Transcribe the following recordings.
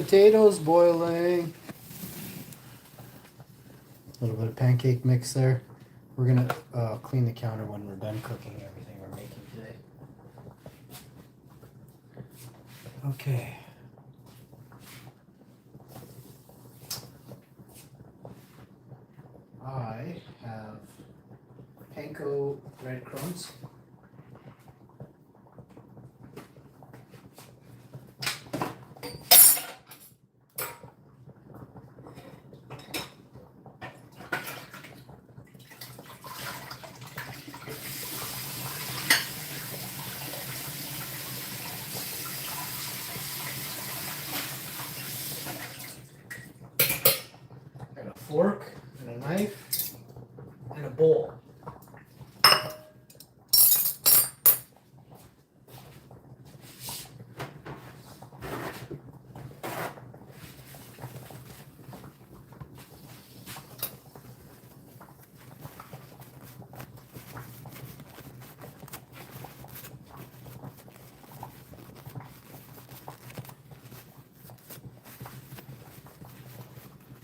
potatoes boiling. A little bit of pancake mix there. We're gonna clean the counter when we're done cooking everything we're making today. Okay. I have panko breadcrumbs. And a fork and a knife and a bowl.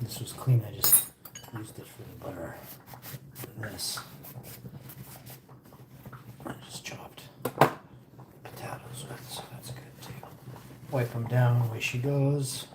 This was clean, I just used it for the butter. And this, I just chopped potatoes with, so that's good too. Wipe them down, away she goes.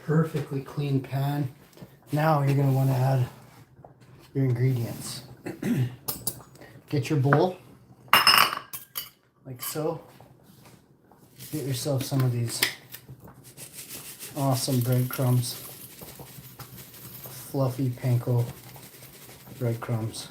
Perfectly clean pan. Now you're going to want to add your ingredients. Get your bowl, like so. Get yourself some of these awesome breadcrumbs, fluffy panko breadcrumbs.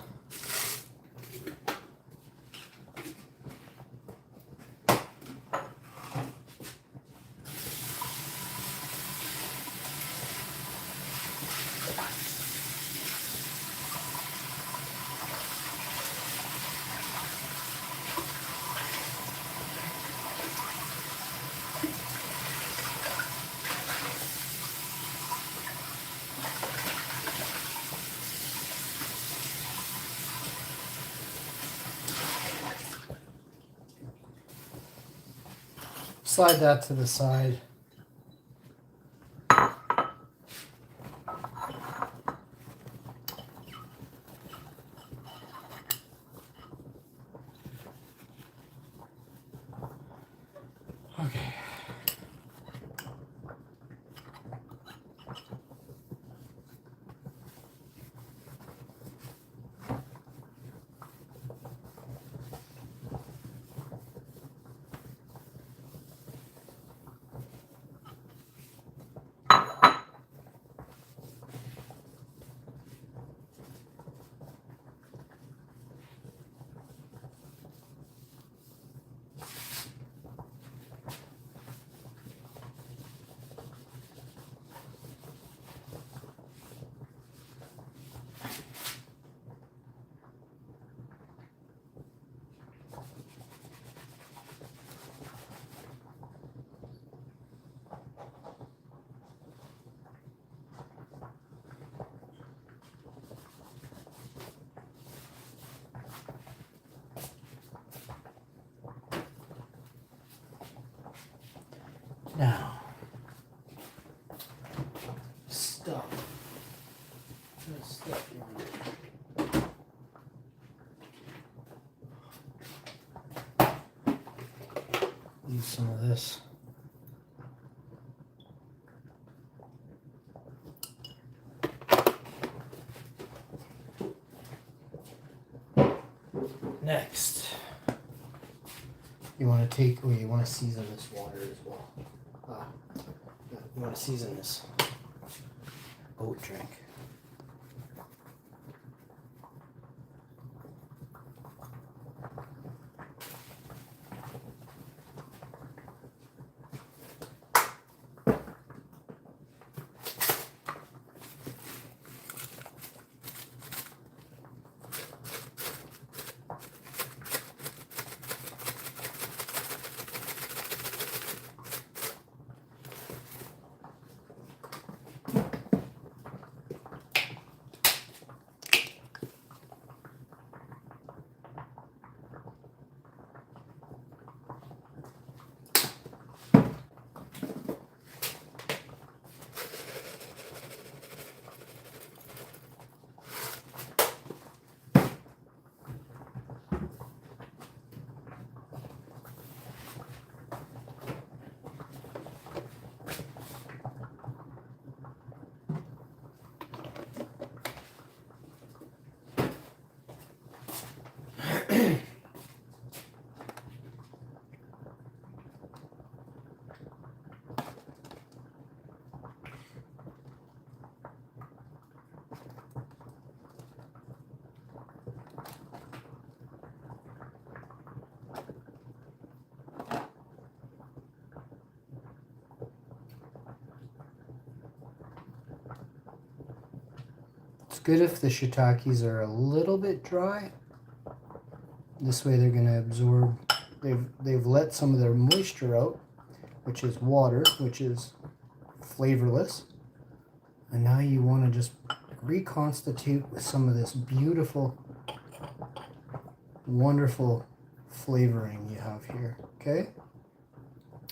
Slide that to the side. Okay. Now, stuff. Let's stuff you. use some of this. Next, you want to take, you want to season this water as well. You want to season this oat drink. It's good if the shiitakes are a little bit dry. This way they're going to absorb, they've let some of their moisture out, which is water, which is flavorless. And now you want to just reconstitute with some of this beautiful, wonderful flavoring you have here, okay?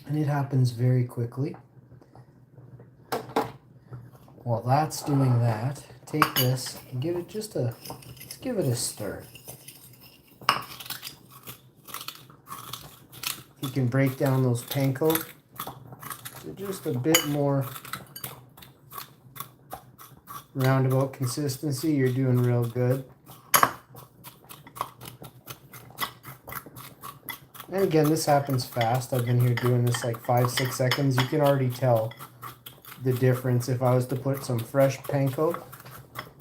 And it happens very quickly. While that's doing that, take this and give it just let's give it a stir. You can break down those panko to just a bit more roundabout consistency. You're doing real good. And again, this happens fast. I've been here doing this like 5-6 seconds. You can already tell the difference. If I was to put some fresh panko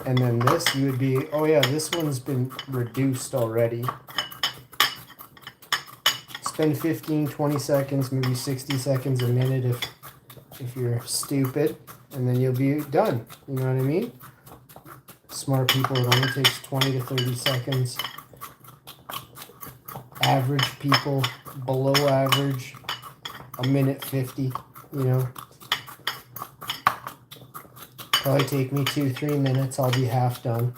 and then this, you would be, oh yeah, this one's been reduced already. Spend 15-20 seconds, maybe 60 seconds, a minute if you're stupid, and then you'll be done. You know what I mean? Smart people, it only takes 20 to 30 seconds. Average people, below average, a minute 50, you know. Probably take me 2-3 minutes, I'll be half done.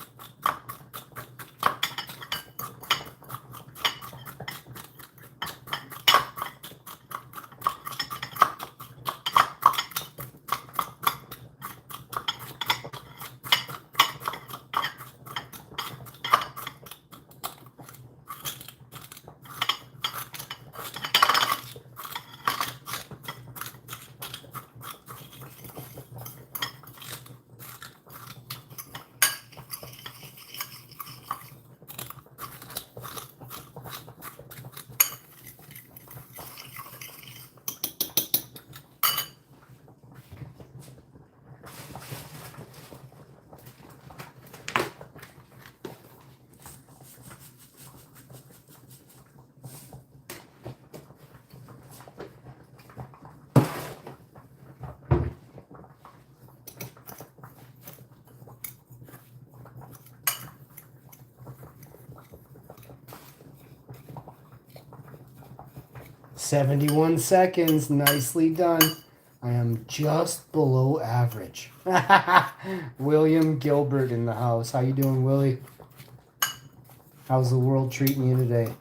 "71 seconds, nicely done. I am just below average." William Gilbert in the house. How you doing, Willie? How's the world treating you today?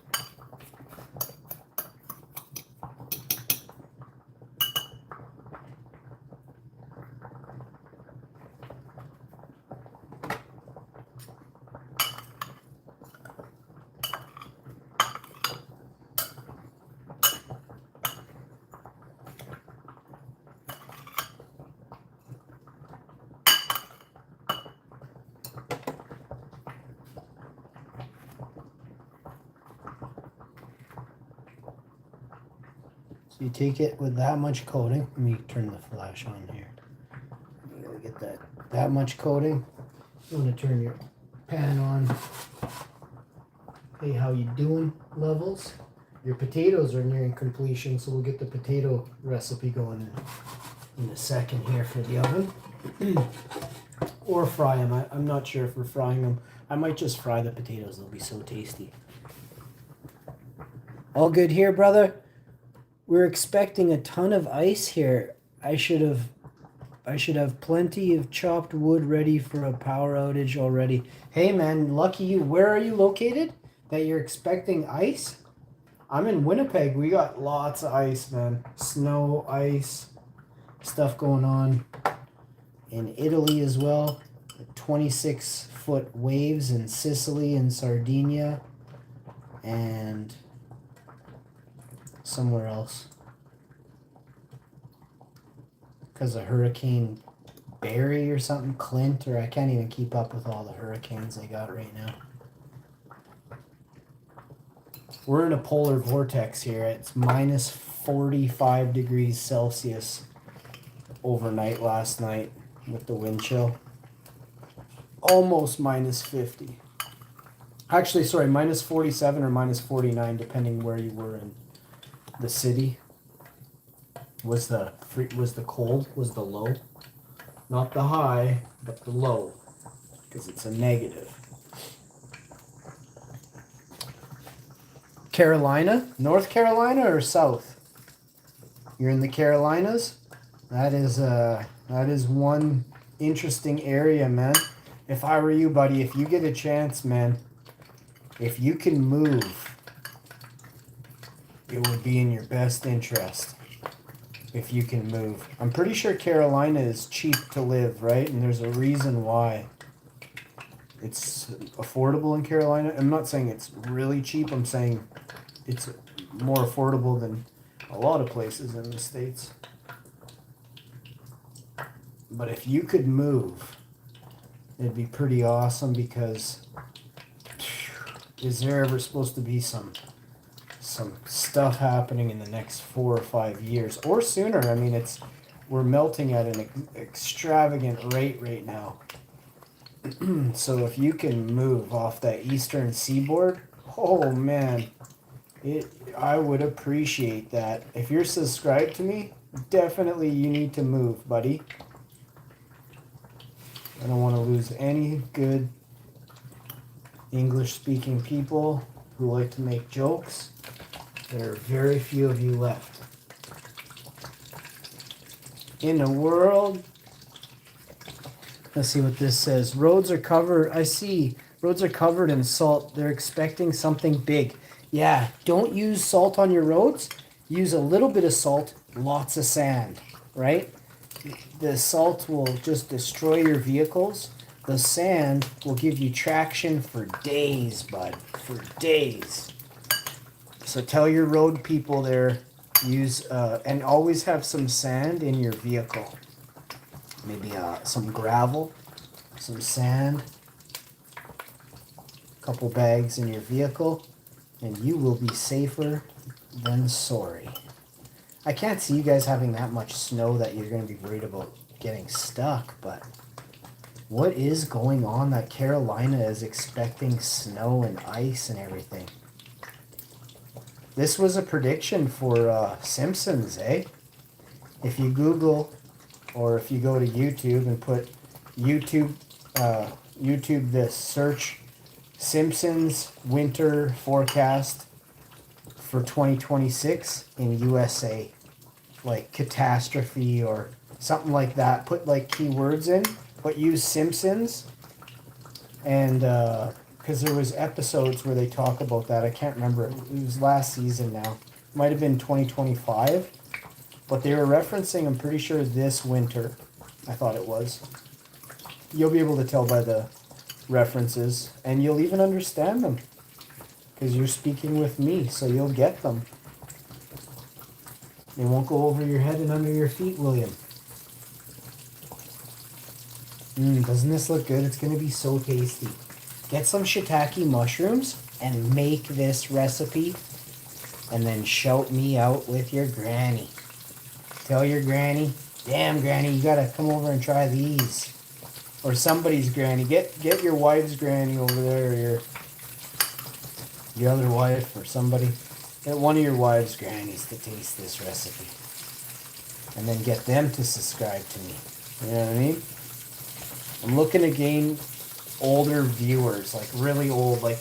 So you take it with that much coating. Let me turn the flash on here. You gotta get that much coating. You want to turn your pan on. Hey, how you doing? Levels. Your potatoes are nearing completion, so we'll get the potato recipe going in a second here for the oven. Or fry them. I'm not sure if we're frying them. I might just fry the potatoes. They'll be so tasty. All good here, brother? We're expecting a ton of ice here. I should have plenty of chopped wood ready for a power outage already. Hey man, lucky you. Where are you located that you're expecting ice? I'm in Winnipeg. We got lots of ice, man. Snow, ice, stuff going on. In Italy as well. 26-foot waves in Sicily and Sardinia. And somewhere else. Because of Hurricane Barry or something, Clint, or I can't even keep up with all the hurricanes they got right now. We're in a polar vortex here. It's minus 45 degrees Celsius overnight last night with the wind chill. Almost minus 50. Actually, sorry, minus 47 or minus 49, depending where you were in the city. Was the cold, was the low. Not the high, but the low. Because it's a negative. Carolina? North Carolina or South? You're in the Carolinas? That is one interesting area, man. If I were you, buddy, if you get a chance, man, if you can move, it would be in your best interest. If you can move. I'm pretty sure Carolina is cheap to live, right? And there's a reason why. It's affordable in Carolina. I'm not saying it's really cheap. I'm saying it's more affordable than a lot of places in the States. But if you could move, it'd be pretty awesome because is there ever supposed to be some stuff happening in the next 4 or 5 years or sooner? I mean, we're melting at an extravagant rate right now. So if you can move off that eastern seaboard, oh man, I would appreciate that. If you're subscribed to me, definitely you need to move, buddy. I don't want to lose any good English-speaking people who like to make jokes. There are very few of you left. In the world, let's see what this says. Roads are covered. I see. Roads are covered in salt. They're expecting something big. Yeah, don't use salt on your roads. Use a little bit of salt, lots of sand, right? The salt will just destroy your vehicles. The sand will give you traction for days, bud. For days. So tell your road people there, use, and always have some sand in your vehicle. Maybe some gravel, some sand, a couple bags in your vehicle, and you will be safer than sorry. I can't see you guys having that much snow that you're going to be worried about getting stuck, but what is going on that Carolina is expecting snow and ice and everything? This was a prediction for Simpsons, eh? If you Google or if you go to YouTube and put YouTube this, search Simpsons winter forecast for 2026 in USA, like catastrophe or something like that. Put like keywords in, but use Simpsons, and because there was episodes where they talk about that. I can't remember. It was last season now. Might have been 2025. But they were referencing, I'm pretty sure, this winter. I thought it was. You'll be able to tell by the references. And you'll even understand them. Because you're speaking with me, so you'll get them. They won't go over your head and under your feet, William. Doesn't this look good? It's going to be so tasty. Get some shiitake mushrooms and make this recipe and then shout me out with your granny. Tell your granny, damn granny, you gotta come over and try these. Or somebody's granny. Get your wife's granny over there, or your other wife or somebody. Get one of your wife's grannies to taste this recipe. And then get them to subscribe to me. You know what I mean? I'm looking to gain older viewers, like really old, like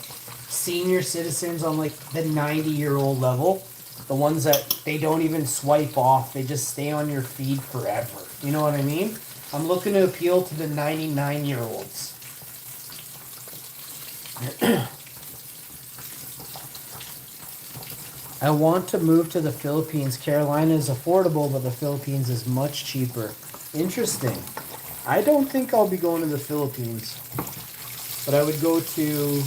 senior citizens on like the 90-year-old level. The ones that they don't even swipe off. They just stay on your feed forever. You know what I mean? I'm looking to appeal to the 99-year-olds. I want to move to the Philippines. Carolina is affordable, but the Philippines is much cheaper. Interesting. I don't think I'll be going to the Philippines. But I would go to...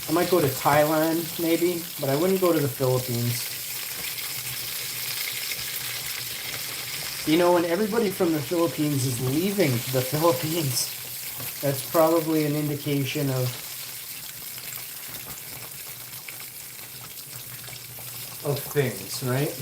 I might go to Thailand, maybe, but I wouldn't go to the Philippines. You know, when everybody from the Philippines is leaving the Philippines, that's probably an indication of things, right?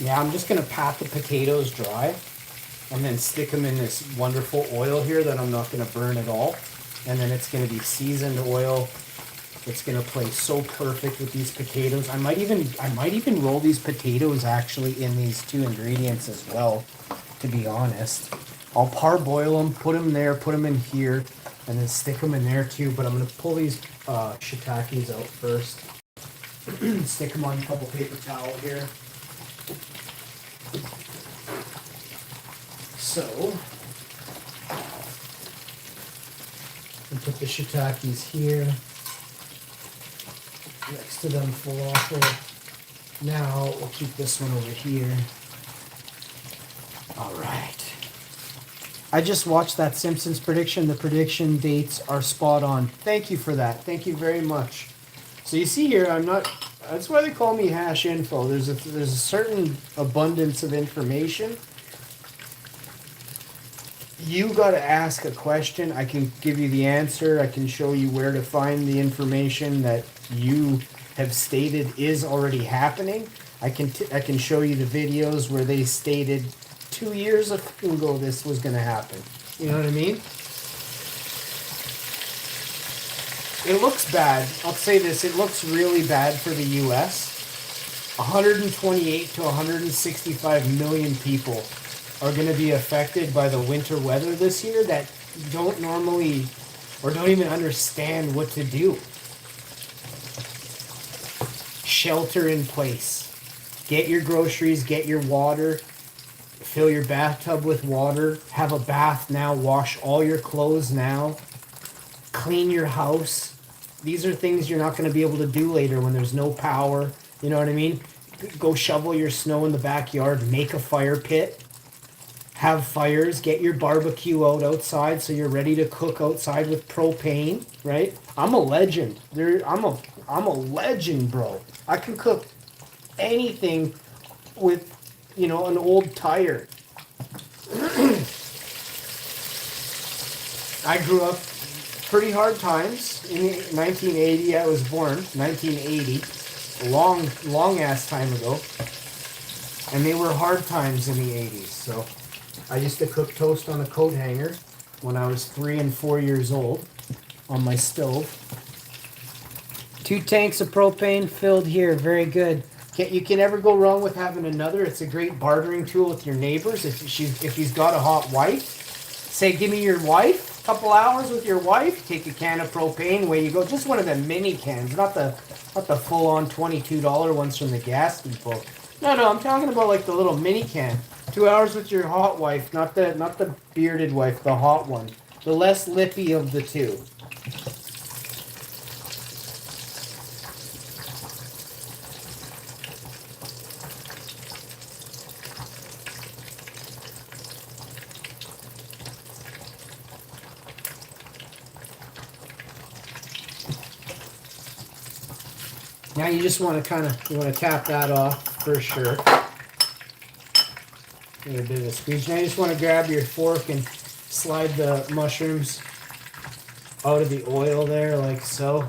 Yeah, I'm just going to pat the potatoes dry and then stick them in this wonderful oil here that I'm not going to burn at all. And then it's going to be seasoned oil. It's going to play so perfect with these potatoes. I might even roll these potatoes actually in these two ingredients as well, to be honest. I'll parboil them, put them there, put them in here, and then stick them in there too. But I'm going to pull these shiitakes out first. Stick them on a couple paper towel here. So, we put the shiitakes here, next to them falafel. Now, we'll keep this one over here. All right. I just watched that Simpsons prediction. The prediction dates are spot on. Thank you for that. Thank you very much. So you see here, that's why they call me hash info. There's a certain abundance of information. You got to ask a question. I can give you the answer. I can show you where to find the information that you have stated is already happening. I can show you the videos where they stated 2 years ago this was going to happen. You know what I mean? It looks bad. I'll say this. It looks really bad for the U.S. 128 to 165 million people are going to be affected by the winter weather this year that don't normally or don't even understand what to do. Shelter in place. Get your groceries, get your water, fill your bathtub with water, have a bath now, wash all your clothes now, clean your house. These are things you're not going to be able to do later when there's no power. You know what I mean? Go shovel your snow in the backyard, make a fire pit. Have fires, get your barbecue out outside so you're ready to cook outside with propane, right? I'm a legend. I'm a legend, bro. I can cook anything with, an old tire. I grew up pretty hard times. In 1980, I was born, 1980. a long ass time ago. And they were hard times in the 80s. So I used to cook toast on a coat hanger when I was 3 and 4 years old on my stove. 2 tanks of propane filled here. Very good. You can never go wrong with having another. It's a great bartering tool with your neighbors. If he's got a hot wife, say, give me your wife. A couple hours with your wife. Take a can of propane. Away you go. Just one of the mini cans, not the full-on $22 ones from the gas depot. No, I'm talking about like the little mini can. 2 hours with your hot wife, not the bearded wife, the hot one, the less lippy of the two. Now you just want to tap that off for sure. Get a bit of a squeeze. Now you just want to grab your fork and slide the mushrooms out of the oil there like so.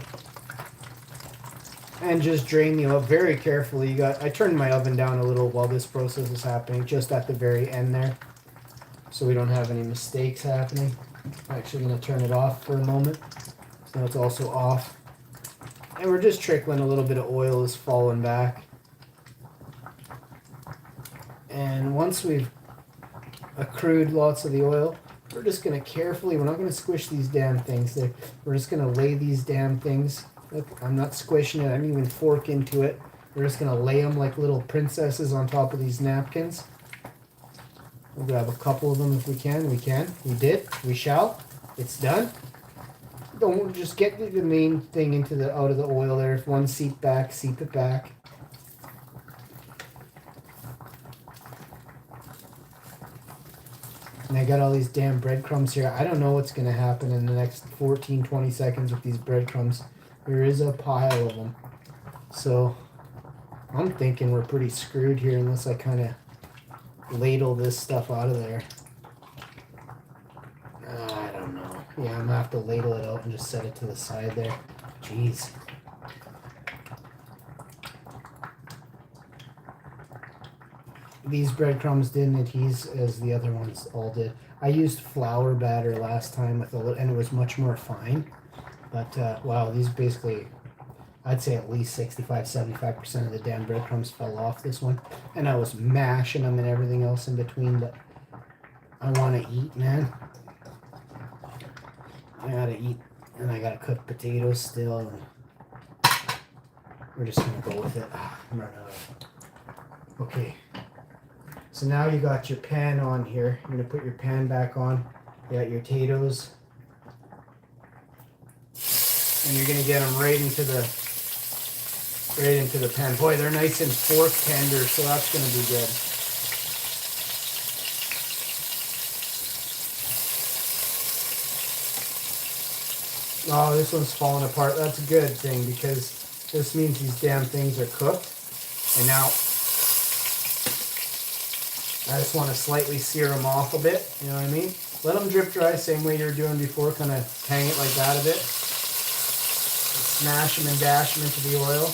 And just drain the oil very carefully. I turned my oven down a little while this process is happening, just at the very end there, so we don't have any mistakes happening. I'm actually going to turn it off for a moment. So now it's also off. And we're just trickling a little bit of oil is falling back. And once we've accrued lots of the oil, we're just going to carefully, we're not going to squish these damn things there. We're just going to lay these damn things. Look, I'm not squishing it. I didn't even fork into it. We're just going to lay them like little princesses on top of these napkins. We'll grab a couple of them if we can. We can. We did. We shall. It's done. Don't just get the main thing out of the oil there. If one seep it back. And I got all these damn breadcrumbs here. I don't know what's going to happen in the next 14-20 seconds with these breadcrumbs. There is a pile of them. So I'm thinking we're pretty screwed here unless I kind of ladle this stuff out of there. I don't know. Yeah, I'm going to have to ladle it out and just set it to the side there. Jeez. These breadcrumbs didn't adhere as the other ones all did. I used flour batter last time with and it was much more fine. But wow, these basically, I'd say at least 65-75% of the damn breadcrumbs fell off this one. And I was mashing them and everything else in between, but I want to eat, man. I gotta eat, and I gotta cook potatoes still, and we're just gonna go with it. I'm running out. Okay. So now you got your pan on here. You're gonna put your pan back on. You got your potatoes, and you're gonna get them right into the pan. Boy, they're nice and fork tender, so that's gonna be good. Oh, this one's falling apart. That's a good thing because this means these damn things are cooked. And now I just want to slightly sear them off a bit. You know what I mean? Let them drip dry, same way you were doing before. Kind of hang it like that a bit. Smash them and dash them into the oil.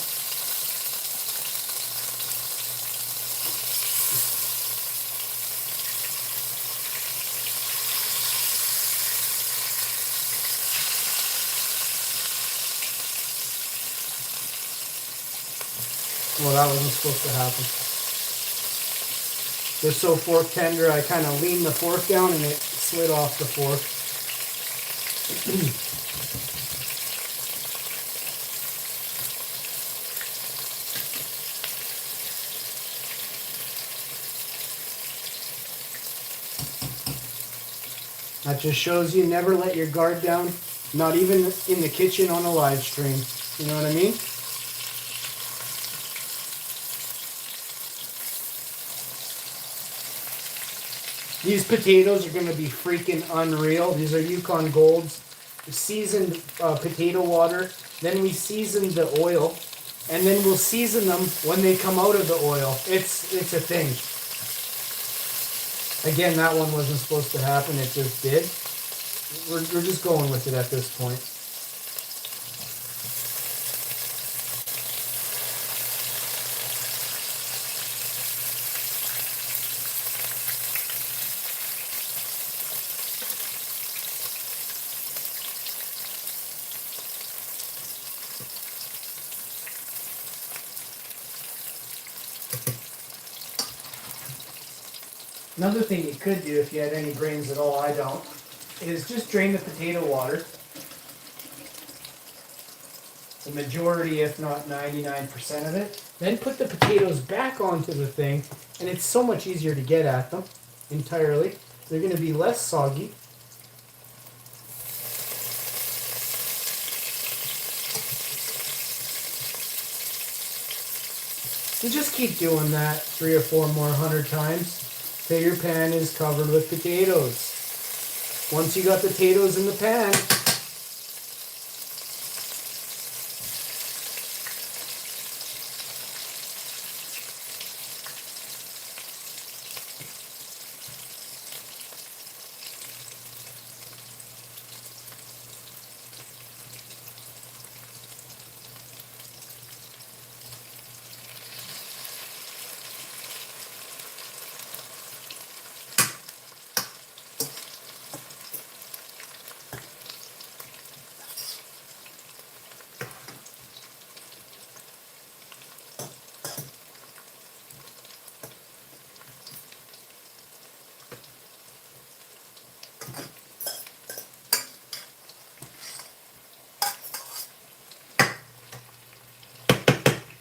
Well, that wasn't supposed to happen. They're so fork tender, I kind of leaned the fork down and it slid off the fork. That just shows you never let your guard down, not even in the kitchen on a live stream. You know what I mean? These potatoes are going to be freaking unreal. These are Yukon Golds, seasoned potato water. Then we season the oil, and then we'll season them when they come out of the oil. It's a thing. Again, that one wasn't supposed to happen. It just did. We're just going with it at this point. Another thing you could do if you had any brains at all, I don't, is just drain the potato water. The majority, if not 99% of it. Then put the potatoes back onto the thing, and it's so much easier to get at them entirely. They're going to be less soggy. And just keep doing that 3 or 4 more hundred times till your pan is covered with potatoes. Once you got the potatoes in the pan,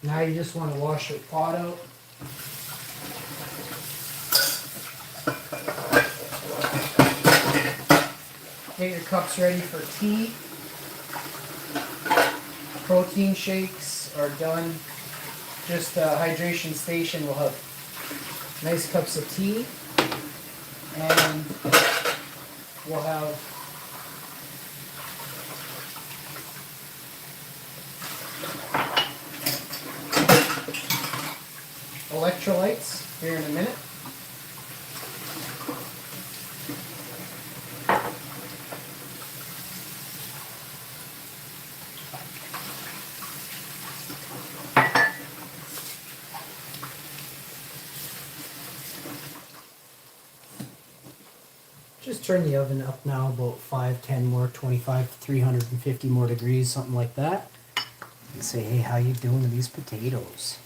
now you just want to wash your pot out. Get your cups ready for tea. Protein shakes are done. Just the hydration station will have nice cups of tea. And we'll have electrolytes here in a minute. Just turn the oven up now about 5, 10 more, 25 to 350 more degrees, something like that. And say, hey, how you doing with these potatoes?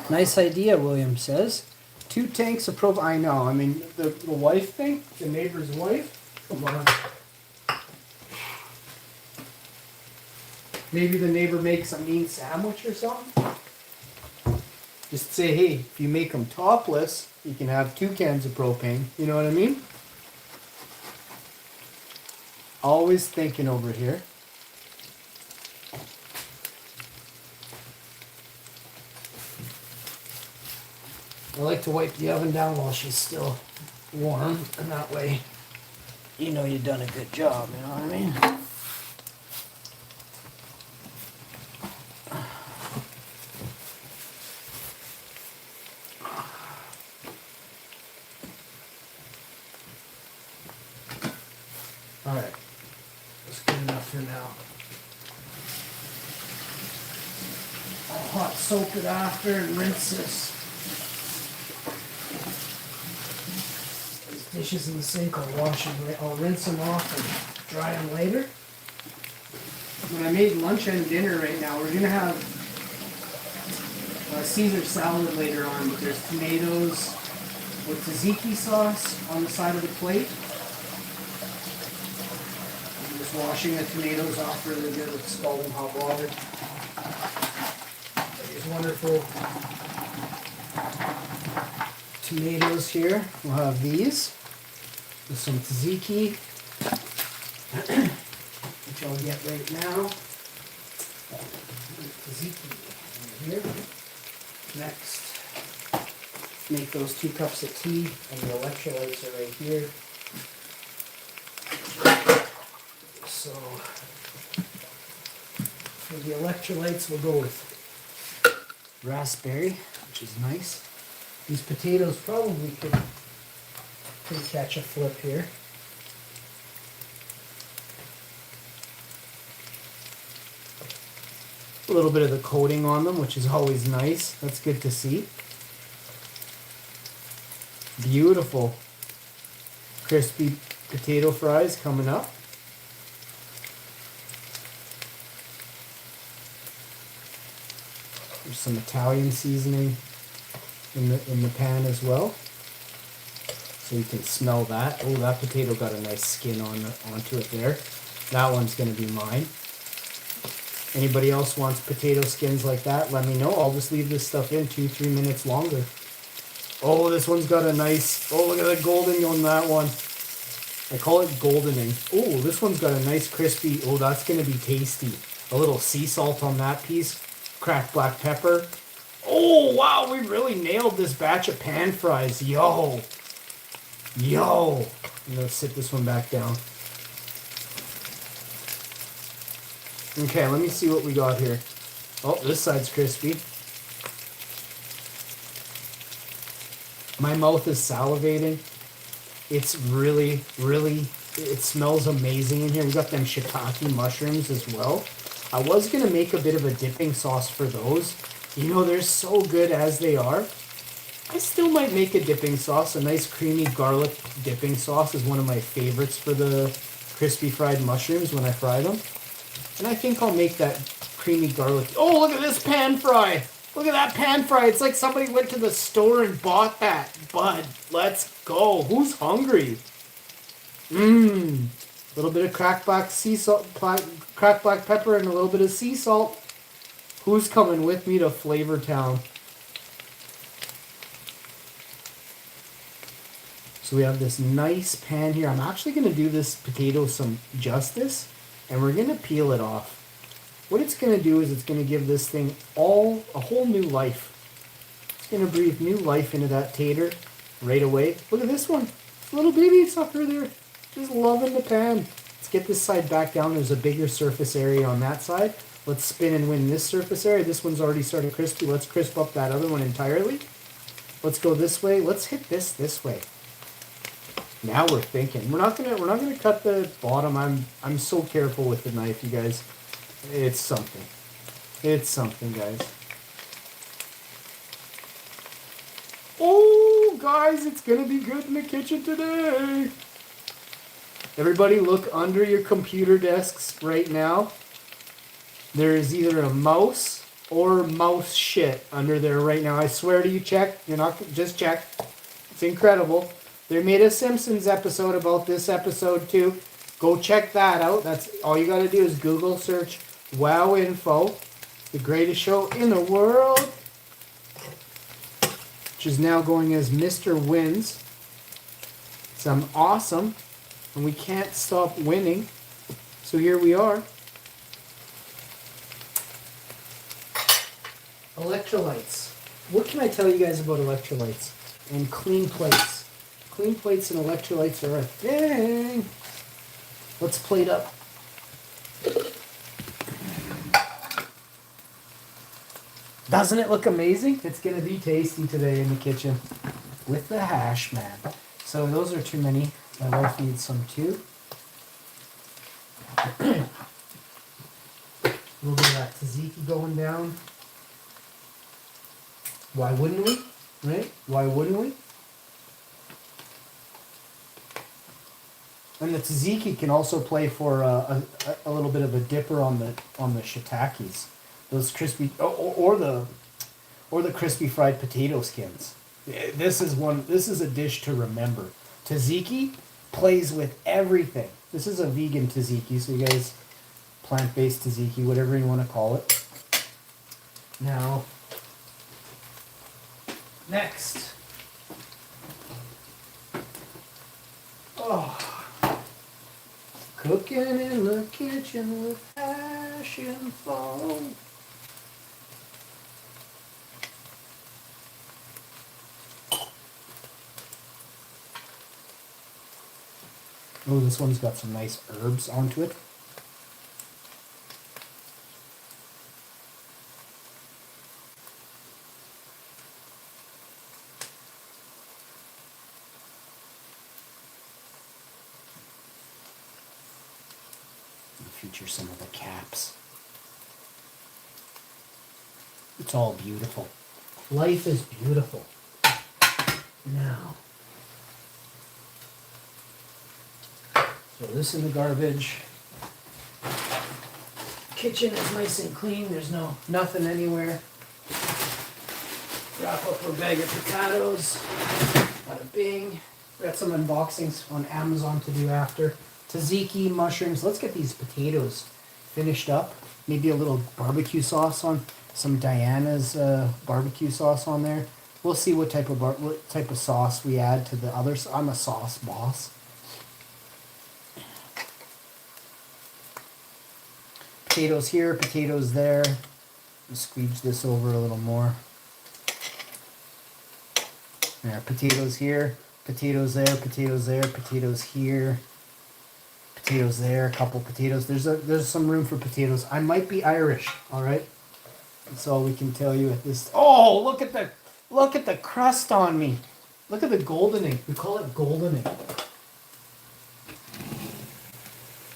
Nice idea, William says. 2 tanks of propane. I know, I mean, the wife thing, the neighbor's wife. Come on. Maybe the neighbor makes a mean sandwich or something. Just say, hey, if you make them topless, you can have 2 cans of propane. You know what I mean? Always thinking over here. I like to wipe the oven down while she's still warm, and that way you know you've done a good job, you know what I mean? Alright, that's good enough for now. I'll hot soap it after and rinse this. Dishes in the sink, I'll rinse them off and dry them later. When I made lunch and dinner right now, we're going to have a Caesar salad later on, but there's tomatoes with tzatziki sauce on the side of the plate. I'm just washing the tomatoes off really good with scalding hot water. There's wonderful tomatoes here. We'll have these. With some tzatziki, which I'll get right now. Tzatziki here. Next, make those 2 cups of tea, and the electrolytes are right here. So, for the electrolytes, we'll go with raspberry, which is nice. These potatoes probably could catch a flip here. A little bit of the coating on them, which is always nice. That's good to see. Beautiful crispy potato fries coming up. There's some Italian seasoning in the pan as well. So you can smell that. Oh, that potato got a nice skin onto it there. That one's going to be mine. Anybody else wants potato skins like that, let me know. I'll just leave this stuff in 2-3 minutes longer. Oh, this one's got a nice... Oh, look at the golden on that one. I call it goldening. Oh, this one's got a nice crispy... Oh, that's going to be tasty. A little sea salt on that piece. Cracked black pepper. Oh, wow, we really nailed this batch of pan fries. Yo. Yo. I'm going to sit this one back down. Okay, let me see what we got here. Oh, this side's crispy. My mouth is salivating. It's really, really, it smells amazing in here. We got them shiitake mushrooms as well. I was going to make a bit of a dipping sauce for those. You know, they're so good as they are. I still might make a dipping sauce. A nice creamy garlic dipping sauce is one of my favorites for the crispy fried mushrooms when I fry them. And I think I'll make that creamy garlic. Oh, look at this pan fry. Look at that pan fry. It's like somebody went to the store and bought that. Bud, let's go. Who's hungry? Mmm. A little bit of cracked black sea salt, cracked black pepper, and a little bit of sea salt. Who's coming with me to Flavor Town? So we have this nice pan here. I'm actually going to do this potato some justice, and we're going to peel it off. What it's going to do is it's going to give this thing a whole new life. It's going to breathe new life into that tater right away. Look at this one. Little baby sucker there. Just loving the pan. Let's get this side back down. There's a bigger surface area on that side. Let's spin and win this surface area. This one's already started crispy. Let's crisp up that other one entirely. Let's go this way. Let's hit this way. Now we're thinking. We're not gonna cut the bottom. I'm so careful with the knife, you guys. It's something. It's something, guys. Oh, guys, it's gonna be good in the kitchen today. Everybody look under your computer desks right now. There is either a mouse or mouse shit under there right now. I swear to you, check. You're not, just check. It's incredible. They made a Simpsons episode about this episode too. Go check that out. That's all you gotta do is Google search wowinfo, the greatest show in the world, which is now going as MrWins. So I'm awesome, and we can't stop winning. So here we are. Electrolytes. What can I tell you guys about electrolytes? And clean plates. Clean plates and electrolytes are a thing. Let's plate up. Doesn't it look amazing? It's going to be tasty today in the kitchen with the hash, man. So those are too many. My wife needs some too. A little bit of that tzatziki going down. Why wouldn't we? Right? Why wouldn't we? And the tzatziki can also play for a little bit of a dipper on the shiitakes. Those crispy or the crispy fried potato skins. This is a dish to remember. Tzatziki plays with everything. This is a vegan tzatziki, so you guys, plant-based tzatziki, whatever you want to call it. Now, next. Oh, cooking in the kitchen with hash and foam. Oh, this one's got some nice herbs onto it. Feature some of the caps. It's all beautiful. Life is beautiful. Now, throw this in the garbage. Kitchen is nice and clean. There's nothing anywhere. Wrap up a bag of potatoes. Bada bing. We got some unboxings on Amazon to do after. Tzatziki, mushrooms. Let's get these potatoes finished up. Maybe a little barbecue sauce on, some Diana's barbecue sauce on there. We'll see what type of sauce we add to the others. I'm a sauce boss. Potatoes here, potatoes there. Squeeze this over a little more. There, potatoes here, potatoes there, potatoes there, potatoes here, potatoes there, a couple potatoes. There's some room for potatoes. I might be Irish, all right? That's all we can tell you at this. Oh, look at the crust on me. Look at the goldening. We call it goldening.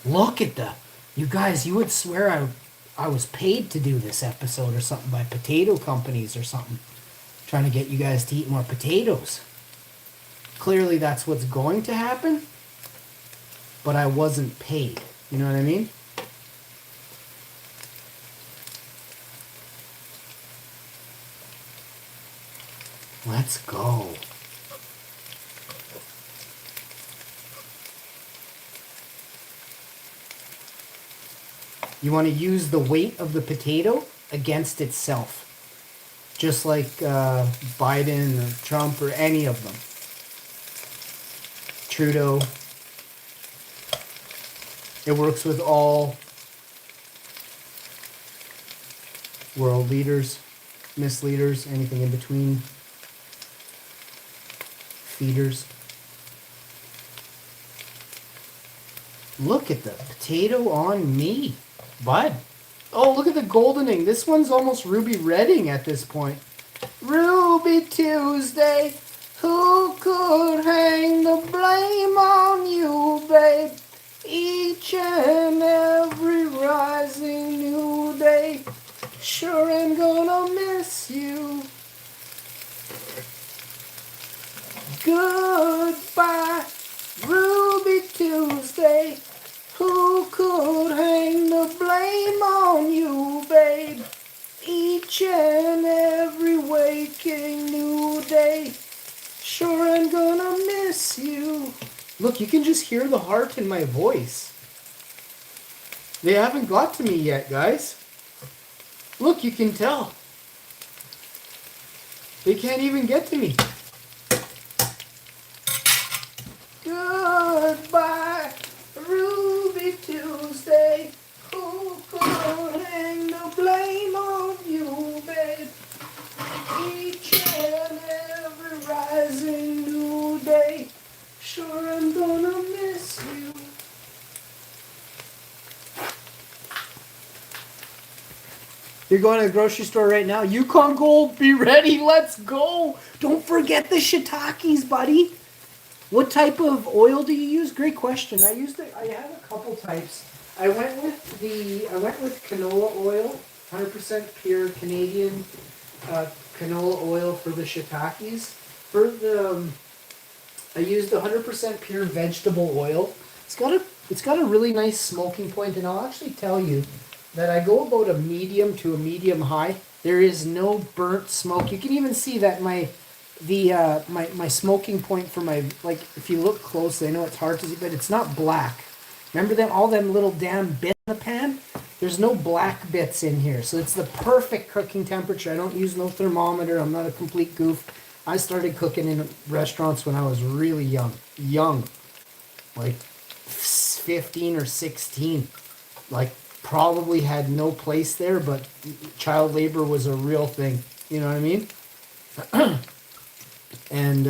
Look at you guys, you would swear I was paid to do this episode or something by potato companies or something. Trying to get you guys to eat more potatoes. Clearly that's what's going to happen. But I wasn't paid. You know what I mean? Let's go. You want to use the weight of the potato against itself. Just like Biden or Trump or any of them. Trudeau. It works with all world leaders, misleaders, anything in between. Feeders. Look at the potato on me, bud. Oh, look at the goldening. This one's almost ruby redding at this point. Ruby Tuesday, who could hang the blame on you, babe? Each and every rising new day, sure am gonna miss you. Goodbye, Ruby Tuesday. Who could hang the blame on you, babe? Each and every waking new day, sure am gonna miss you. Look, you can just hear the heart in my voice. They haven't got to me yet, guys. Look, you can tell. They can't even get to me. Goodbye, Ruby Tuesday. Who could hang the blame on you, babe? Each and every rising new day, sure I'm gonna miss you. You're going to the grocery store right now. Yukon Gold, be ready. Let's go. Don't forget the shiitakes, buddy. What type of oil do you use? Great question. I have a couple types. I went with canola oil, 100% pure Canadian canola oil for the shiitakes. For the I used 100% pure vegetable oil. It's got a really nice smoking point, and I'll actually tell you that I go about a medium to a medium high. There is no burnt smoke. You can even see that my smoking point for my, like, if you look closely, I know it's hard to see, but it's not black. Remember all them little damn bits in the pan? There's no black bits in here. So it's the perfect cooking temperature. I don't use no thermometer. I'm not a complete goof. I started cooking in restaurants when I was really young, like 15 or 16. Like, probably had no place there, but child labor was a real thing. You know what I mean? And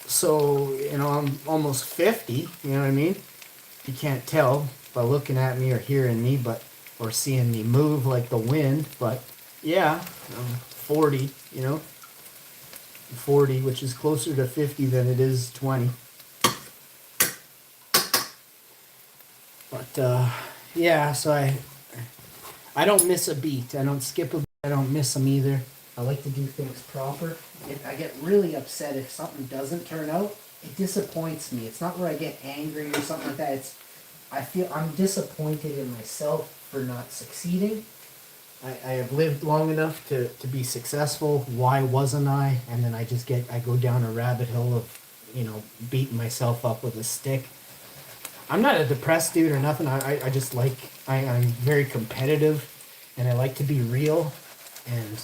so, you know, I'm almost 50, you know what I mean? You can't tell by looking at me or hearing me, or seeing me move like the wind, but yeah, I'm 40, you know? 40, which is closer to 50 than it is 20. But yeah, so I don't miss a beat. I don't skip a beat. I don't miss them either. I like to do things proper. I get really upset if something doesn't turn out. It disappoints me. It's not where I get angry or something like that. I feel I'm disappointed in myself for not succeeding. I have lived long enough to be successful. Why wasn't I? And then I go down a rabbit hole of, beating myself up with a stick. I'm not a depressed dude or nothing. I just like, I'm very competitive and I like to be real. And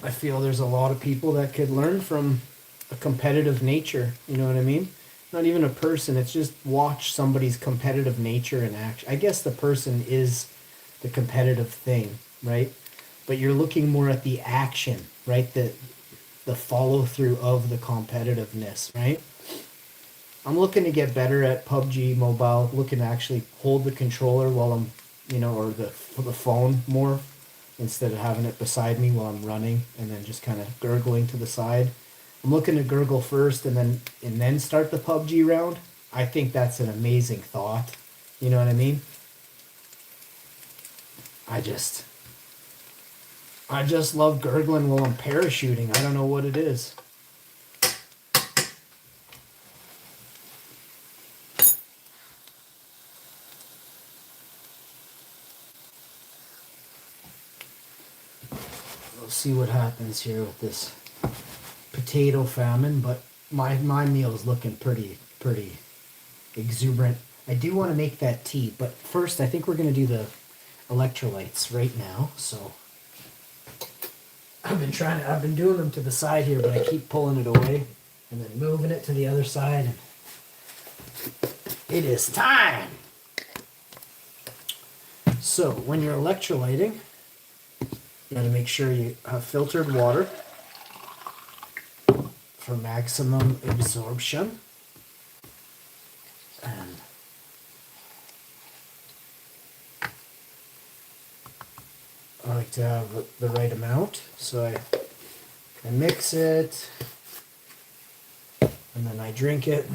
I feel there's a lot of people that could learn from a competitive nature. You know what I mean? Not even a person. It's just watch somebody's competitive nature in action. I guess the person is the competitive thing, right? But you're looking more at the action, right? The follow through of the competitiveness, right? I'm looking to get better at PUBG Mobile, looking to actually hold the controller while I'm, or the phone more, instead of having it beside me while I'm running and then just kind of gurgling to the side. I'm looking to gurgle first and then start the PUBG round. I think that's an amazing thought. You know what I mean? I just love gurgling while I'm parachuting. I don't know what it is. We'll see what happens here with this potato famine, but my meal is looking pretty exuberant. I do want to make that tea, but first I think we're going to do the electrolytes right now. So I've been doing them to the side here, but I keep pulling it away and then moving it to the other side. And it is time. So when you're electrolyting, you got to make sure you have filtered water for maximum absorption. And I like to have the right amount, so I mix it, and then I drink it.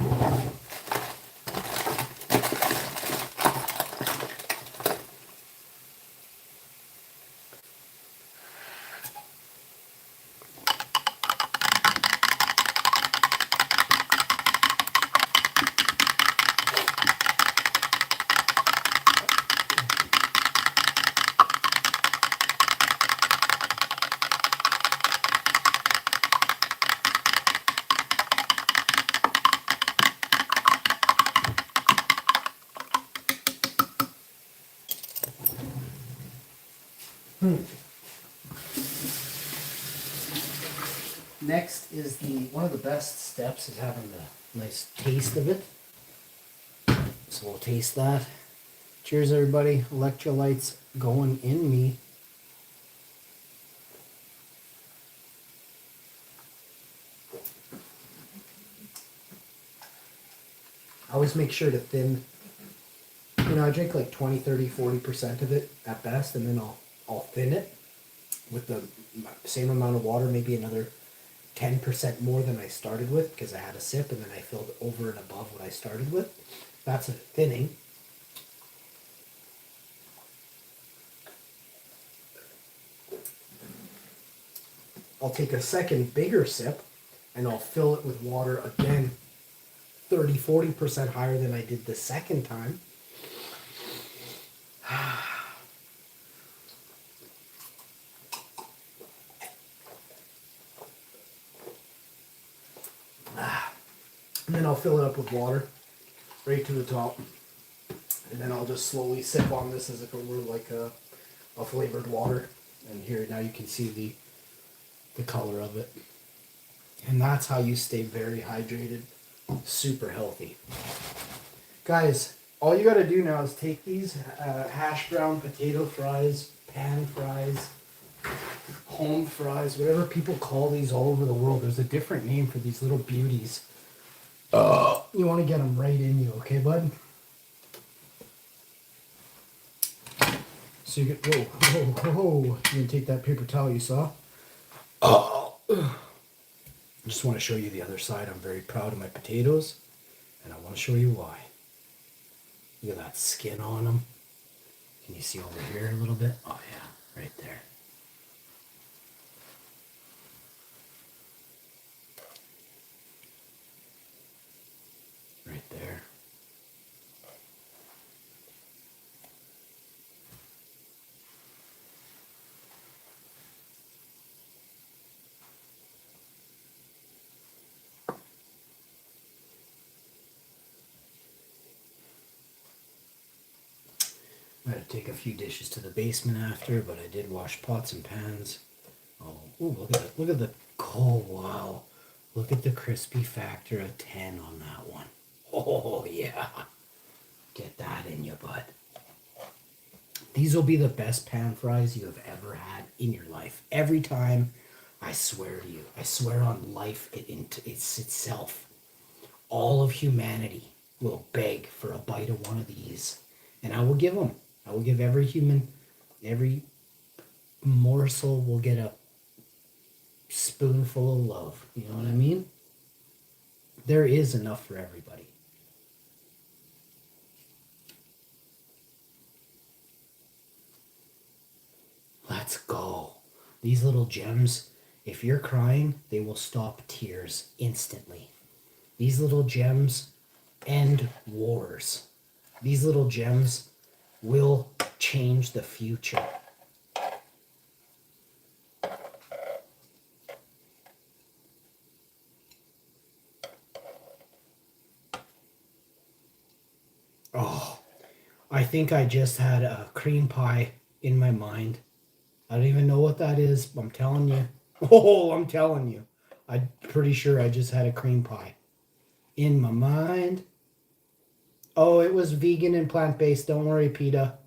Next is one of the best steps is having the nice taste of it. So we'll taste that. Cheers, everybody. Electrolytes going in me. I always make sure to thin. I drink like 20, 30, 40% of it at best, and then I'll thin it with the same amount of water, maybe another 10% more than I started with, because I had a sip and then I filled over and above what I started with. That's a thinning. I'll take a second bigger sip and I'll fill it with water again, 30, 40% higher than I did the second time. And then I'll fill it up with water right to the top. And then I'll just slowly sip on this as if it were like a flavored water. And here, now you can see the color of it. And that's how you stay very hydrated, super healthy. Guys, all you got to do now is take these hash brown potato fries, pan fries, home fries, whatever people call these all over the world. There's a different name for these little beauties. You want to get them right in you, okay, bud? So you get, whoa. You can take that paper towel you saw. I just want to show you the other side. I'm very proud of my potatoes, and I want to show you why. Look at that skin on them. Can you see over here a little bit? Oh yeah, right there. Right there. I had to take a few dishes to the basement after, but I did wash pots and pans. Oh, ooh, look at that. Look at the, oh, wow. Look at the crispy factor of 10 on that one. Oh, yeah. Get that in your butt. These will be the best pan fries you have ever had in your life. Every time, I swear to you, I swear on life, it's itself. All of humanity will beg for a bite of one of these. And I will give them. I will give every human, every morsel will get a spoonful of love. You know what I mean? There is enough for everybody. Let's go. These little gems, if you're crying, they will stop tears instantly. These little gems end wars. These little gems will change the future. Oh, I think I just had a cream pie in my mind. I don't even know what that is. I'm telling you. Oh, I'm telling you. I'm pretty sure I just had a cream pie in my mind. Oh, it was vegan and plant-based. Don't worry, PETA.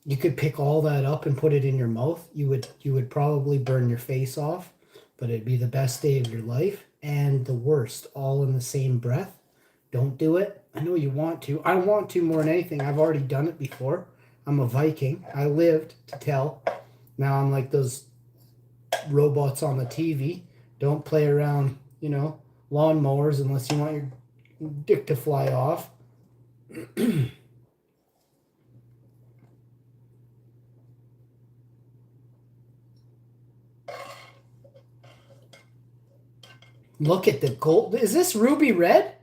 You could pick all that up and put it in your mouth. You would probably burn your face off, but it'd be the best day of your life and the worst all in the same breath. Don't do it. I know you want to. I want to more than anything. I've already done it before. I'm a Viking. I lived to tell. Now I'm like those robots on the TV. Don't play around, lawnmowers unless you want your dick to fly off. Look at the gold. Is this ruby red?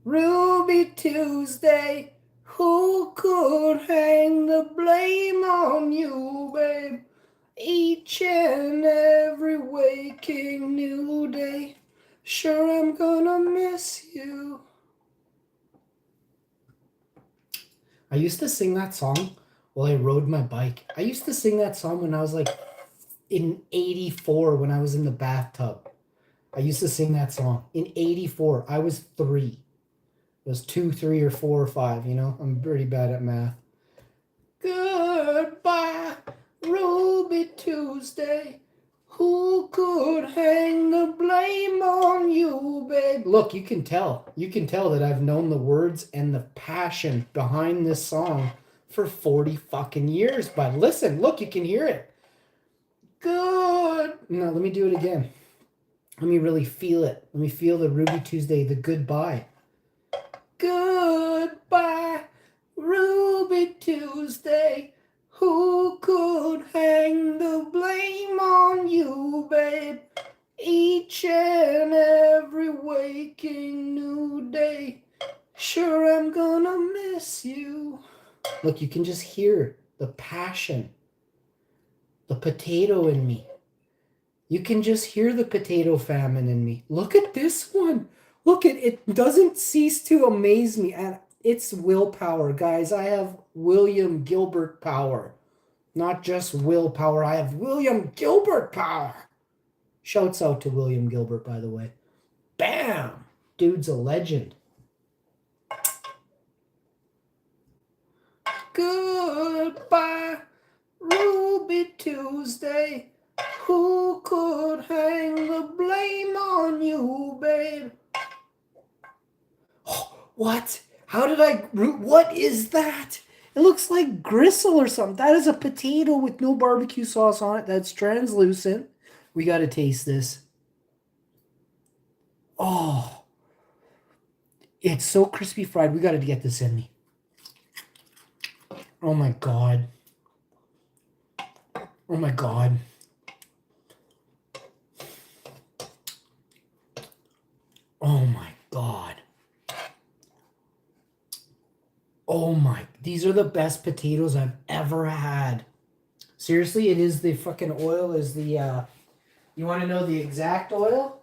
Ruby Tuesday. Who could hang the blame on you, babe? Each and every waking new day. Sure, I'm gonna miss you. I used to sing that song while I rode my bike. I used to sing that song when I was like in 84 when I was in the bathtub. I used to sing that song in 84. I was 3. It was 2, 3, or 4 or 5, I'm pretty bad at math. Goodbye, Ruby Tuesday. Who could hang the blame on you, babe? Look, you can tell. You can tell that I've known the words and the passion behind this song for 40 fucking years. But listen, look, you can hear it. Good. No, let me do it again. Let me really feel it. Let me feel the Ruby Tuesday, the goodbye. Goodbye, Ruby Tuesday. Who could hang the blame on you, babe? Each and every waking new day. Sure, I'm gonna miss you. Look, you can just hear the passion, the potato in me. You can just hear the potato famine in me. Look at this one. Look, it doesn't cease to amaze me. And it's willpower, guys. I have William Gilbert power. Not just willpower. I have William Gilbert power. Shouts out to William Gilbert, by the way. Bam! Dude's a legend. Goodbye, Ruby Tuesday. Who could hang the blame on you, babe? What? How did I... What is that? It looks like gristle or something. That is a potato with no barbecue sauce on it. That's translucent. We got to taste this. Oh. It's so crispy fried. We got to get this in me. Oh my God. Oh my God. Oh my, these are the best potatoes I've ever had. Seriously, it is the fucking oil is the, you want to know the exact oil?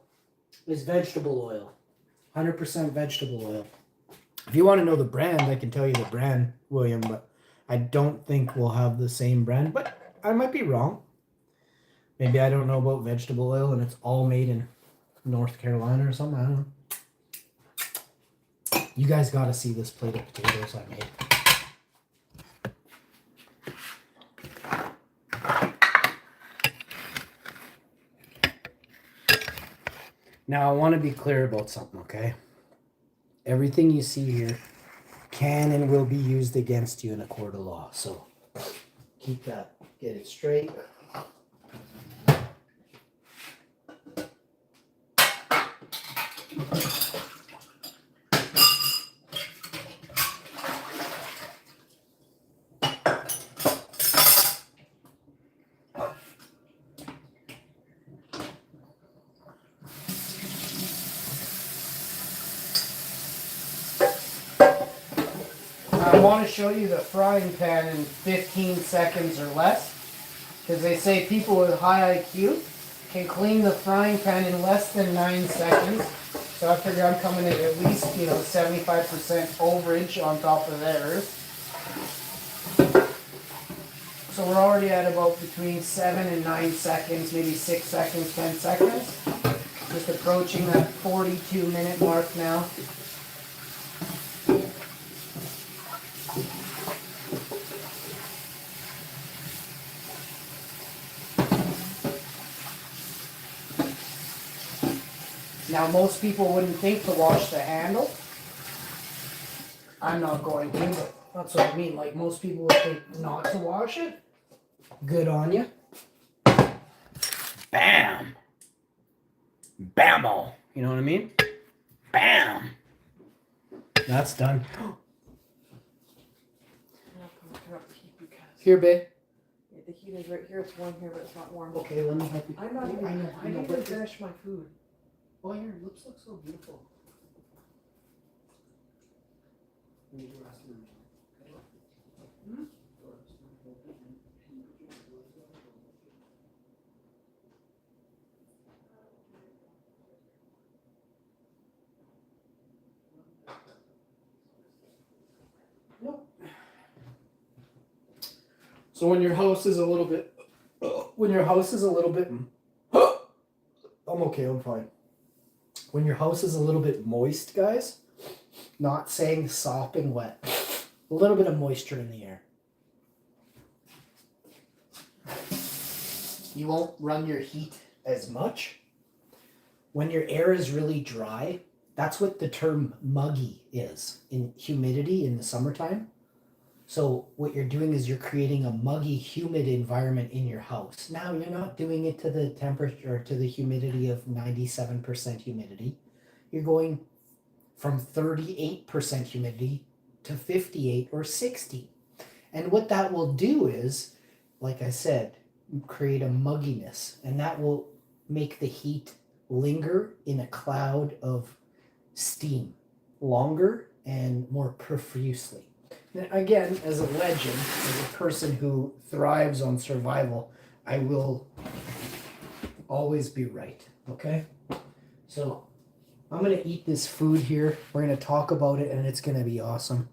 It's vegetable oil. 100% vegetable oil. If you want to know the brand, I can tell you the brand, William, but I don't think we'll have the same brand, but I might be wrong. Maybe I don't know about vegetable oil and it's all made in North Carolina or something. I don't know. You guys got to see this plate of potatoes I made. Now, I want to be clear about something, okay? Everything you see here can and will be used against you in a court of law. So keep that, get it straight. I want to show you the frying pan in 15 seconds or less, because they say people with high IQ can clean the frying pan in less than 9 seconds. So I figure I'm coming in at least, 75% overage on top of theirs. So we're already at about between 7 and 9 seconds, maybe 6 seconds, 10 seconds. Just approaching that 42-minute mark now. Now, most people wouldn't think to wash the handle. I'm not going to, but that's what I mean. Like, most people would think not to wash it. Good on you. Bam! Bammo! You know what I mean? Bam! That's done. Here, babe. The heat is right here. It's warm here, but it's not warm. Okay, let me help you. I'm not even. I didn't even finish my food. Oh, your lips look so beautiful. Nope. So when your house is a little bit, I'm okay, I'm fine. When your house is a little bit moist, guys, not saying sopping wet, a little bit of moisture in the air. You won't run your heat as much. When your air is really dry, that's what the term muggy is in humidity in the summertime. So what you're doing is you're creating a muggy, humid environment in your house. Now, you're not doing it to the temperature, to the humidity of 97% humidity. You're going from 38% humidity to 58 or 60. And what that will do is, like I said, create a mugginess. And that will make the heat linger in a cloud of steam longer and more profusely. Now, again, as a legend, as a person who thrives on survival, I will always be right, okay? So I'm going to eat this food here. We're going to talk about it, and it's going to be awesome.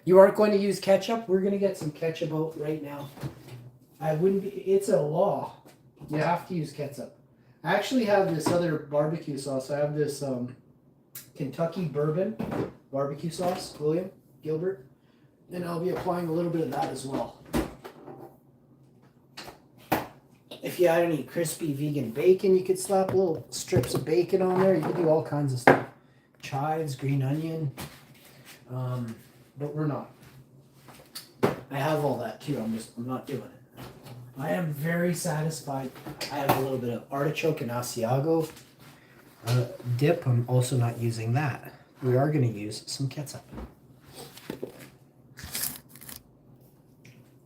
You aren't going to use ketchup? We're going to get some ketchup out right now. It's a law. You have to use ketchup. I actually have this other barbecue sauce. I have this Kentucky bourbon barbecue sauce, William Gilbert. And I'll be applying a little bit of that as well. If you had any crispy vegan bacon, you could slap little strips of bacon on there. You could do all kinds of stuff. Chives, green onion. But we're not. I have all that too. I'm not doing it. I am very satisfied. I have a little bit of artichoke and Asiago dip. I'm also not using that. We are going to use some ketchup.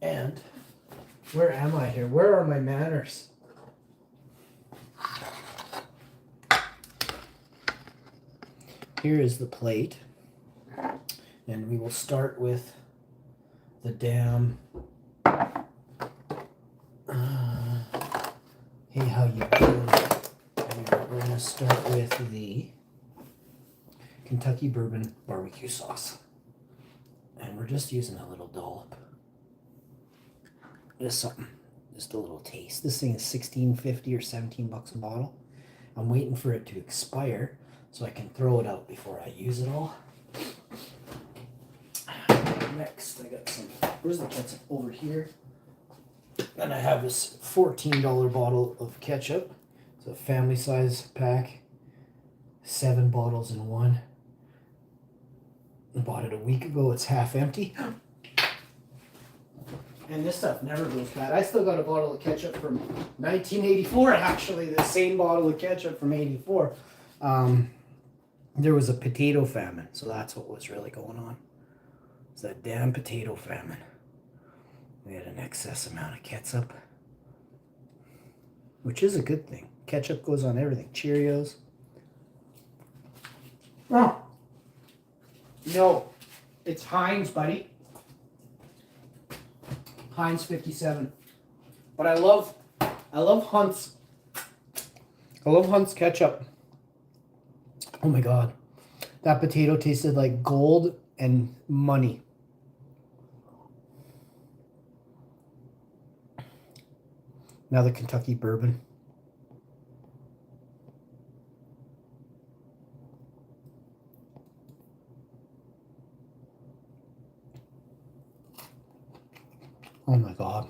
And where am I here? Where are my manners? Here is the plate. And we will start with the damn. Hey, how you doing? We're going to start with the Kentucky Bourbon Barbecue Sauce. And we're just using a little dollop. Just something. Just a little taste. This thing is $16.50 or $17 a bottle. I'm waiting for it to expire so I can throw it out before I use it all. Next, I got some. Where's the ketchup? Over here. Then I have this $14 bottle of ketchup. It's a family size pack. 7 bottles in one. I bought it a week ago. It's half empty. And this stuff never goes bad. I still got a bottle of ketchup from 1984, actually. The same bottle of ketchup from 84. There was a potato famine, so that's what was really going on. It's that damn potato famine. We had an excess amount of ketchup, which is a good thing. Ketchup goes on everything. Cheerios. Oh. No, it's Heinz, buddy. Heinz 57. But I love Hunt's. I love Hunt's ketchup. Oh my God. That potato tasted like gold and money. Now the Kentucky Bourbon. Oh my God.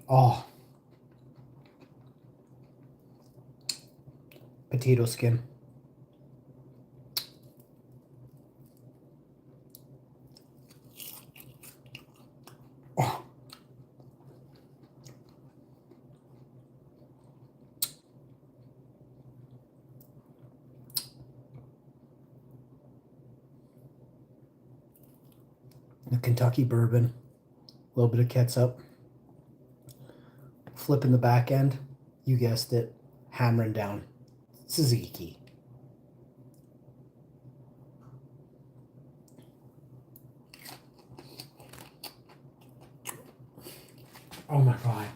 Oh. Potato skin. Oh. The Kentucky Bourbon. A little bit of ketchup. Flipping the back end. You guessed it. Hammering down tzatziki. Oh my God.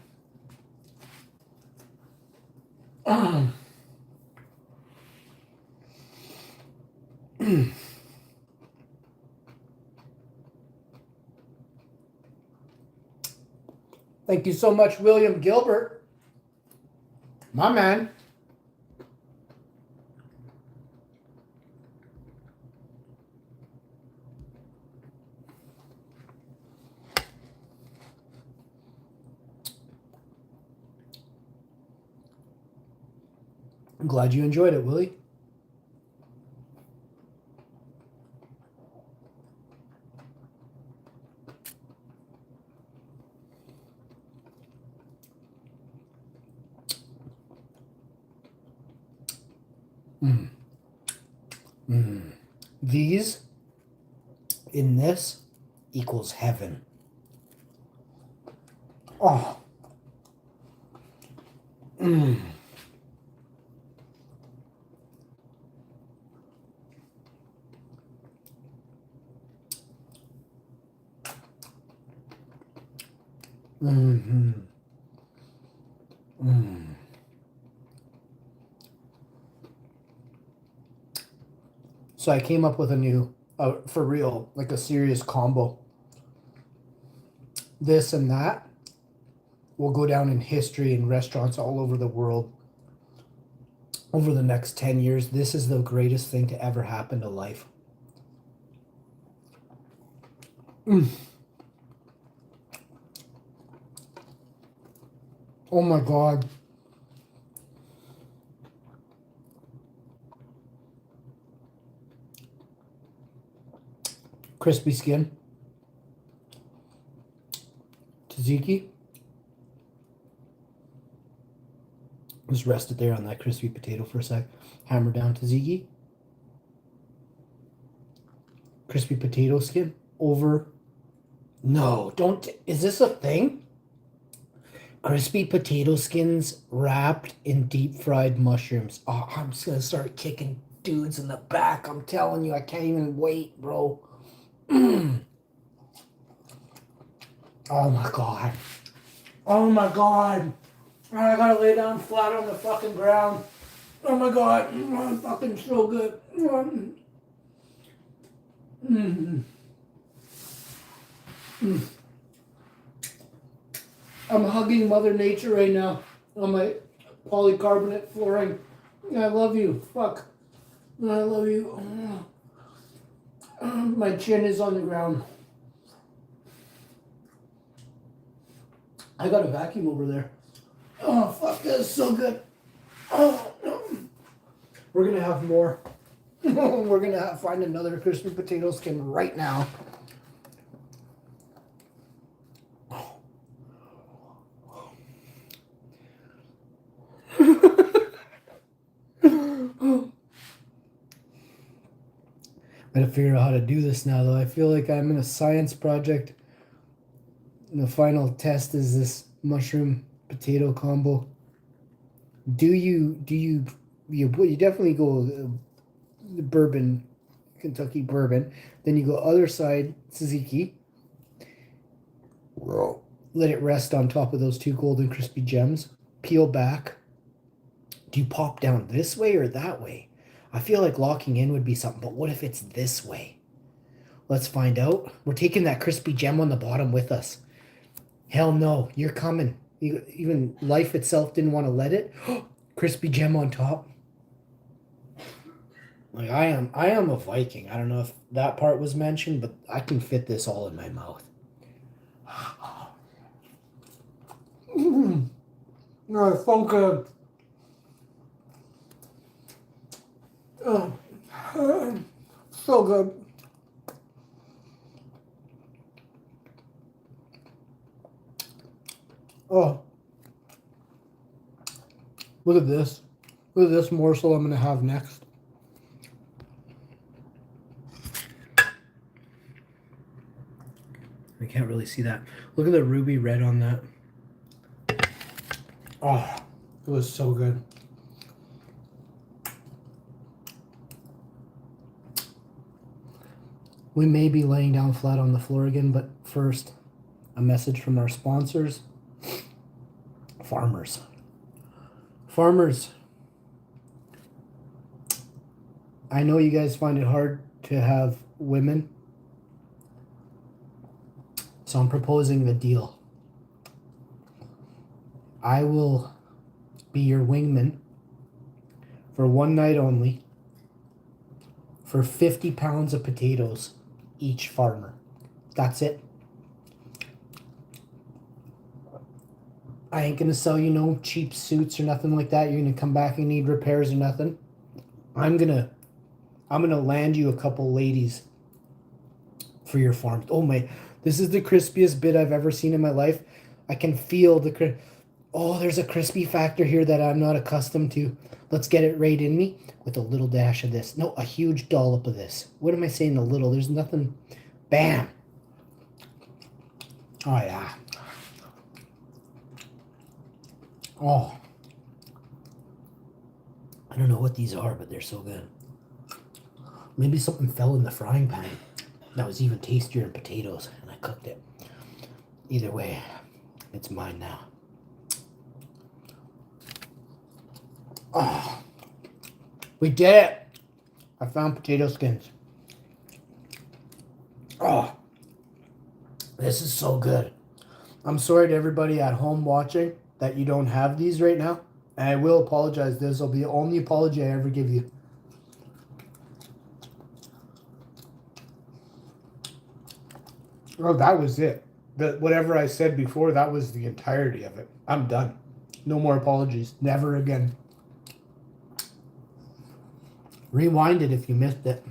Thank you so much, William Gilbert. My man. I'm glad you enjoyed it, Willie. These in this equals heaven. Oh. So I came up with a new, for real, like a serious combo. This and that will go down in history in restaurants all over the world over the next 10 years. This is the greatest thing to ever happen to life. Oh my God. Crispy skin. Tzatziki. Just rest it there on that crispy potato for a sec. Hammer down tzatziki. Crispy potato skin over. No, don't. Is this a thing? Crispy potato skins wrapped in deep fried mushrooms. Oh, I'm just going to start kicking dudes in the back. I'm telling you, I can't even wait, bro. Oh my god. Oh my god. I gotta lay down flat on the fucking ground. Oh my god. Oh, fucking so good. I'm hugging Mother Nature right now on my polycarbonate flooring. I love you. Fuck. I love you. My chin is on the ground. I got a vacuum over there. Oh, fuck, that's so good. Oh, no. We're going to have more. We're going to find another crispy potato skin right now. I gotta figure out how to do this now, though. I feel like I'm in a science project. And the final test is this mushroom potato combo. You definitely go bourbon, Kentucky bourbon. Then you go other side tzatziki. Let it rest on top of those two golden crispy gems. Peel back. Do you pop down this way or that way? I feel like locking in would be something, but what if it's this way? Let's find out. We're taking that crispy gem on the bottom with us. Hell no, you're coming. Even life itself didn't want to let it. Crispy gem on top. Like I am a Viking. I don't know if that part was mentioned, but I can fit this all in my mouth. Oh, so good. Oh, so good. Oh, look at this. Look at this morsel I'm going to have next. I can't really see that. Look at the ruby red on that. Oh, it was so good. We may be laying down flat on the floor again, but first, a message from our sponsors. Farmers. Farmers. I know you guys find it hard to have women, so I'm proposing the deal. I will be your wingman for one night only for 50 pounds of potatoes each farmer. That's it. I ain't gonna sell you no cheap suits or nothing like that. You're gonna come back and need repairs or nothing. I'm gonna land you a couple ladies for your farm. Oh my, this is the crispiest bit I've ever seen in my life. I can feel the oh, there's a crispy factor here that I'm not accustomed to. Let's get it right in me with a little dash of this. No, a huge dollop of this. What am I saying, a little? There's nothing. Bam. Oh, yeah. Oh. I don't know what these are, but they're so good. Maybe something fell in the frying pan that was even tastier than potatoes, and I cooked it. Either way, it's mine now. Oh, we did it. I found potato skins. Oh, this is so good. I'm sorry to everybody at home watching that you don't have these right now. And I will apologize. This will be the only apology I ever give you. Oh, that was it. Whatever I said before, that was the entirety of it. I'm done. No more apologies. Never again. Rewind it if you missed it.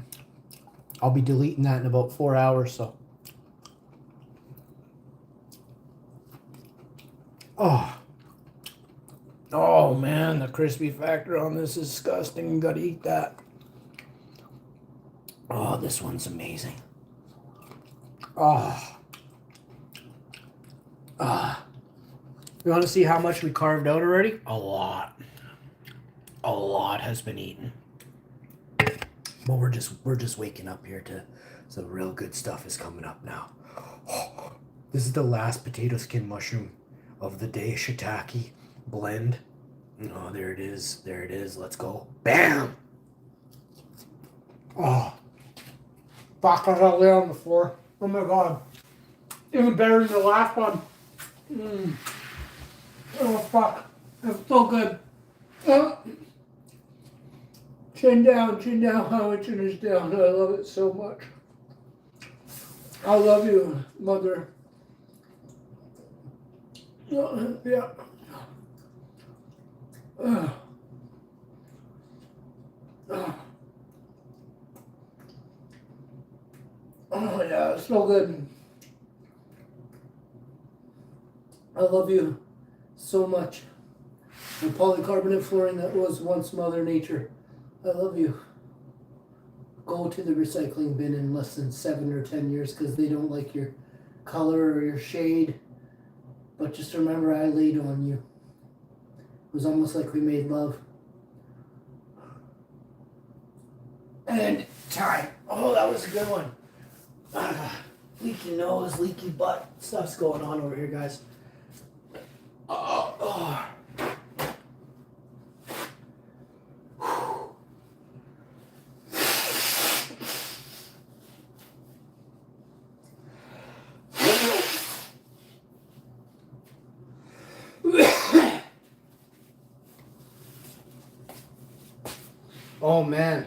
I'll be deleting that in about 4 hours, so. Oh. Oh, man, the crispy factor on this is disgusting. You gotta eat that. Oh, this one's amazing. Oh. Ah. You want to see how much we carved out already? A lot. A lot has been eaten. But we're just waking up here to, so the real good stuff is coming up now. This is the last potato skin mushroom of the day, shiitake blend. Oh, there it is. There it is. Let's go. Bam! Oh. Fuck, I got lay on the floor. Oh my god. Even better than the last one. Oh fuck. That's so good. Chin down, how my chin is down. I love it so much. I love you, mother. Yeah. Oh yeah, it's so good. I love you so much. The polycarbonate flooring that was once Mother Nature. I love you. Go to the recycling bin in less than 7 or 10 years because they don't like your color or your shade. But just remember, I laid on you. It was almost like we made love. And time. Oh, that was a good one. Leaky nose, leaky butt. Stuff's going on over here, guys. Oh man.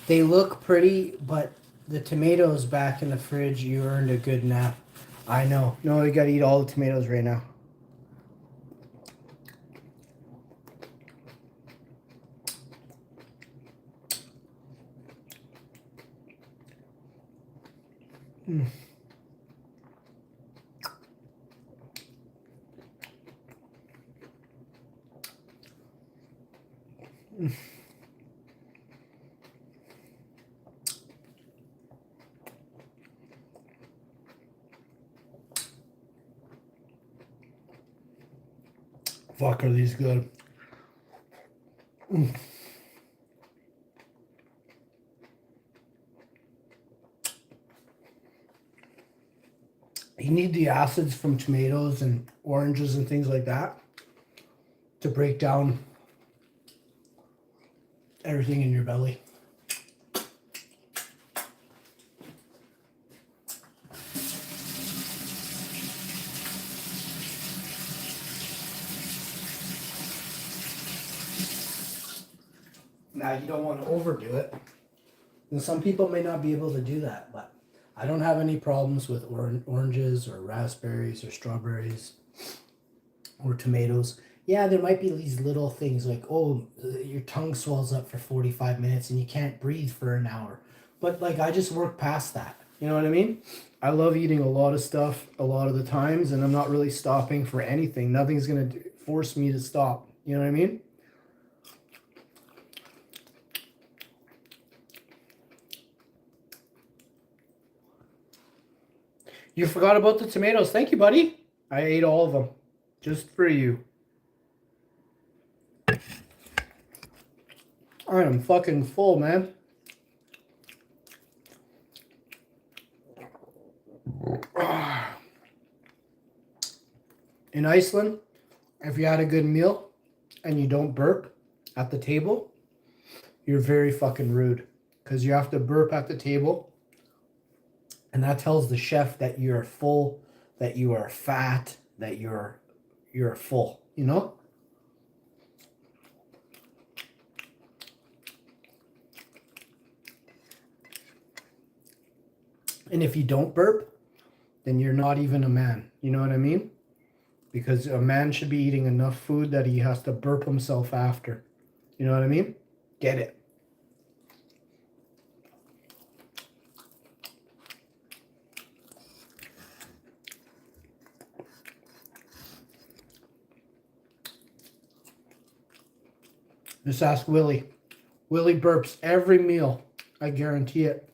They look pretty, but the tomatoes back in the fridge, you earned a good nap. I know. No, you gotta eat all the tomatoes right now. Fuck, are these good? You need the acids from tomatoes and oranges and things like that to break down everything in your belly. Now, you don't want to overdo it. And some people may not be able to do that, but I don't have any problems with oranges or raspberries or strawberries or tomatoes. Yeah, there might be these little things like, oh, your tongue swells up for 45 minutes and you can't breathe for an hour. But like, I just work past that. You know what I mean? I love eating a lot of stuff a lot of the times, and I'm not really stopping for anything. Nothing's going to force me to stop. You know what I mean? You forgot about the tomatoes. Thank you, buddy. I ate all of them. Just for you. I am fucking full, man. In Iceland, if you had a good meal and you don't burp at the table, you're very fucking rude. Because you have to burp at the table. And that tells the chef that you're full, that you are fat, that you're full, you know? And if you don't burp, then you're not even a man. You know what I mean? Because a man should be eating enough food that he has to burp himself after. You know what I mean? Get it? Just ask Willie. Willie burps every meal. I guarantee it.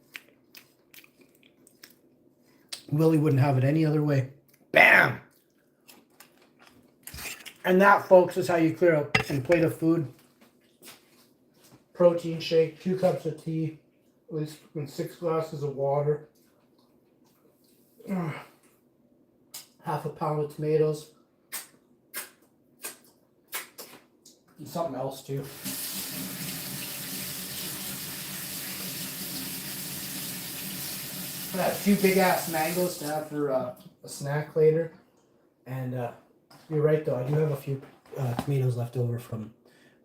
Willie wouldn't have it any other way. Bam! And that, folks, is how you clear out a plate of food protein shake, 2 cups of tea, at least 6 glasses of water, half a pound of tomatoes, and something else too. I have 2 big ass mangoes to have for a snack later. And you're right though, I do have a few tomatoes left over from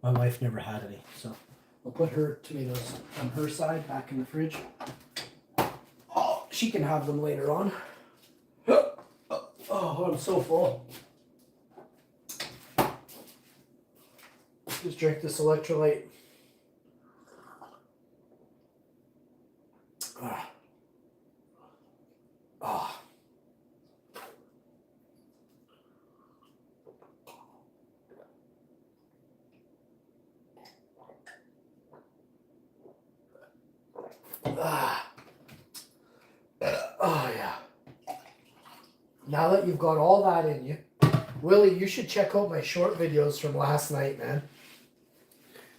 my wife never had any. So I'll put her tomatoes on her side back in the fridge. Oh, she can have them later on. Oh, I'm so full. Just drink this electrolyte. Oh. Oh yeah. Now that you've got all that in you, Willie, you should check out my short videos from last night, man.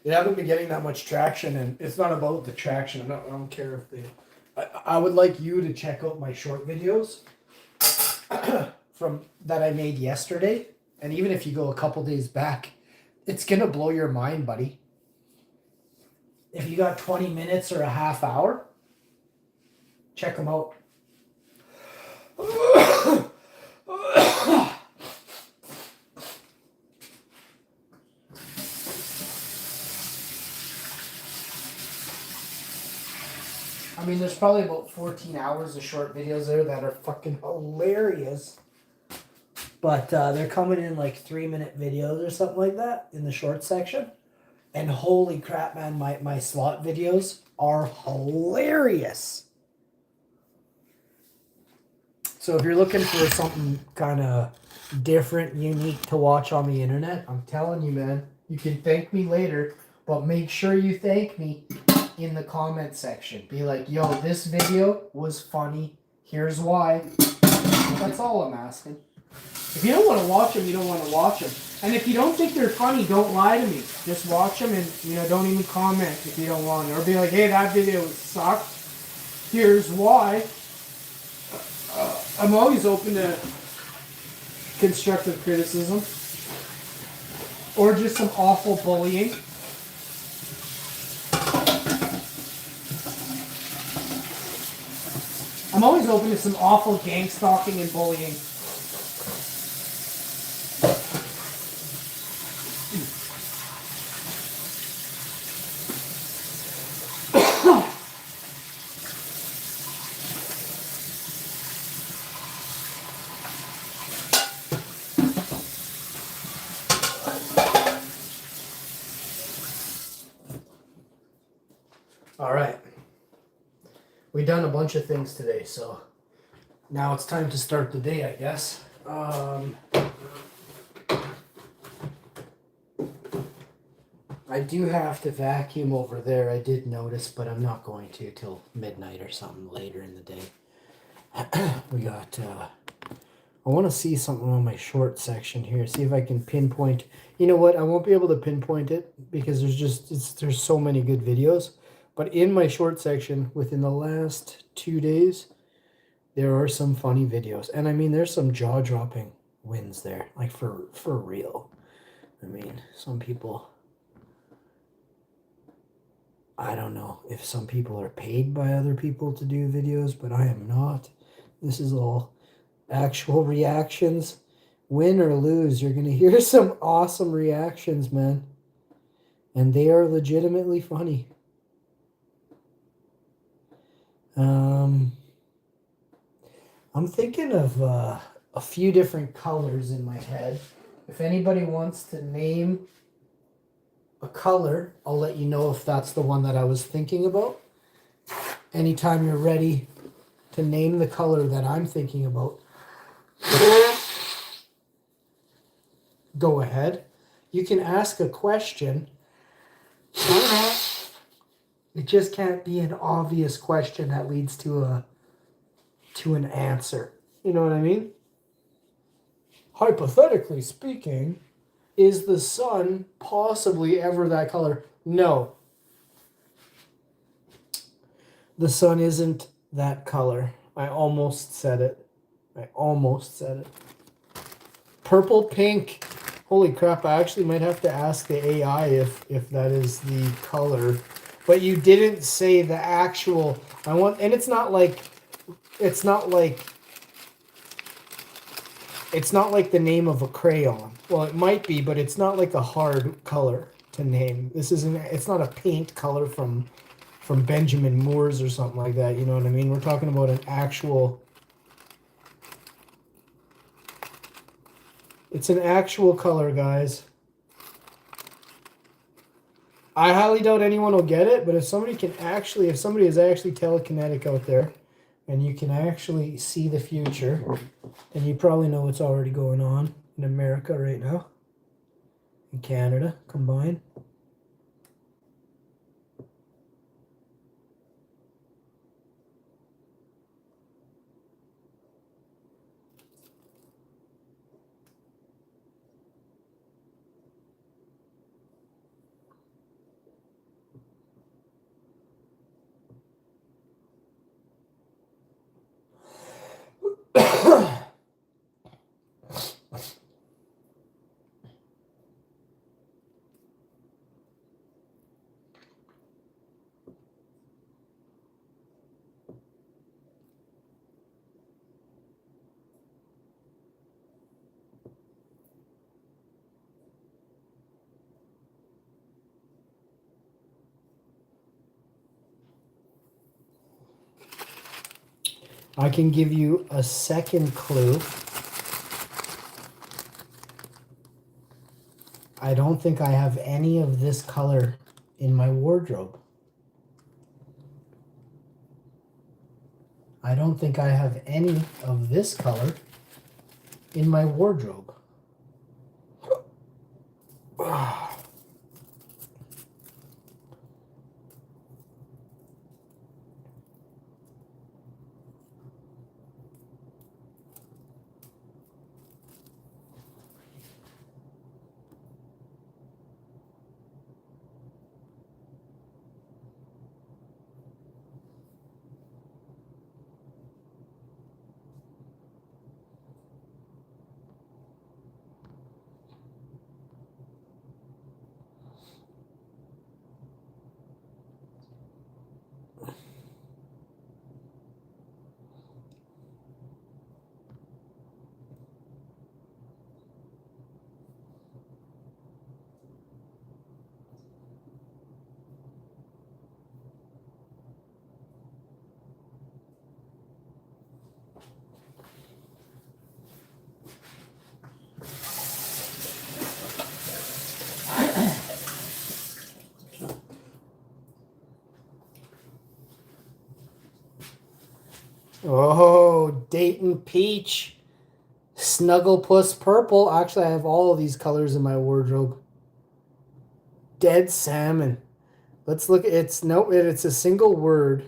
They haven't been getting that much traction, and it's not about the traction. I don't care if they... I would like you to check out my short videos from that I made yesterday. And even if you go a couple days back, it's going to blow your mind, buddy. If you got 20 minutes or a half hour, check them out. I mean, there's probably about 14 hours of short videos there that are fucking hilarious. But they're coming in like 3-minute videos or something like that in the short section. And holy crap, man, my slot videos are hilarious. So if you're looking for something kind of different, unique to watch on the internet, I'm telling you, man, you can thank me later, but make sure you thank me in the comment section. Be like, yo, this video was funny. Here's why. That's all I'm asking. If you don't want to watch them, you don't want to watch them. And if you don't think they're funny, don't lie to me. Just watch them and, you know, don't even comment if you don't want to. Or be like, hey, that video sucked. Here's why. I'm always open to constructive criticism. Or just some awful bullying. I'm always open to some awful gang stalking and bullying. All right. We've done a bunch of things today, so now it's time to start the day, I guess. I do have to vacuum over there, I did notice, but I'm not going to till midnight or something later in the day. We got, I want to see something on my short section here, see if I can pinpoint. You know what, I won't be able to pinpoint it because there's so many good videos. But in my short section, within the last 2 days, there are some funny videos. And I mean, there's some jaw-dropping wins there, like for real. I mean, some people, I don't know if some people are paid by other people to do videos, but I am not. This is all actual reactions. Win or lose, you're going to hear some awesome reactions, man. And they are legitimately funny. I'm thinking of a few different colors in my head. If anybody wants to name a color, I'll let you know if that's the one that I was thinking about. Anytime you're ready to name the color that I'm thinking about, go ahead. You can ask a question. It just can't be an obvious question that leads to an answer. You know what I mean? Hypothetically speaking, is the sun possibly ever that color? No. The sun isn't that color. I almost said it. Purple pink. Holy crap, I actually might have to ask the AI if that is the color. But you didn't say the actual. And it's not like the name of a crayon. Well, it might be, but it's not like a hard color to name. It's not a paint color from Benjamin Moore's or something like that. You know what I mean? We're talking about an actual. It's an actual color, guys. I highly doubt anyone will get it, but if somebody is actually telekinetic out there, and you can actually see the future, then you probably know what's already going on in America right now, in Canada combined. I can give you a second clue. I don't think I have any of this color in my wardrobe. I don't think I have any of this color in my wardrobe. Oh, Dayton Peach. Snugglepuss Purple. Actually, I have all of these colors in my wardrobe. Dead Salmon. Let's look at it's a single word.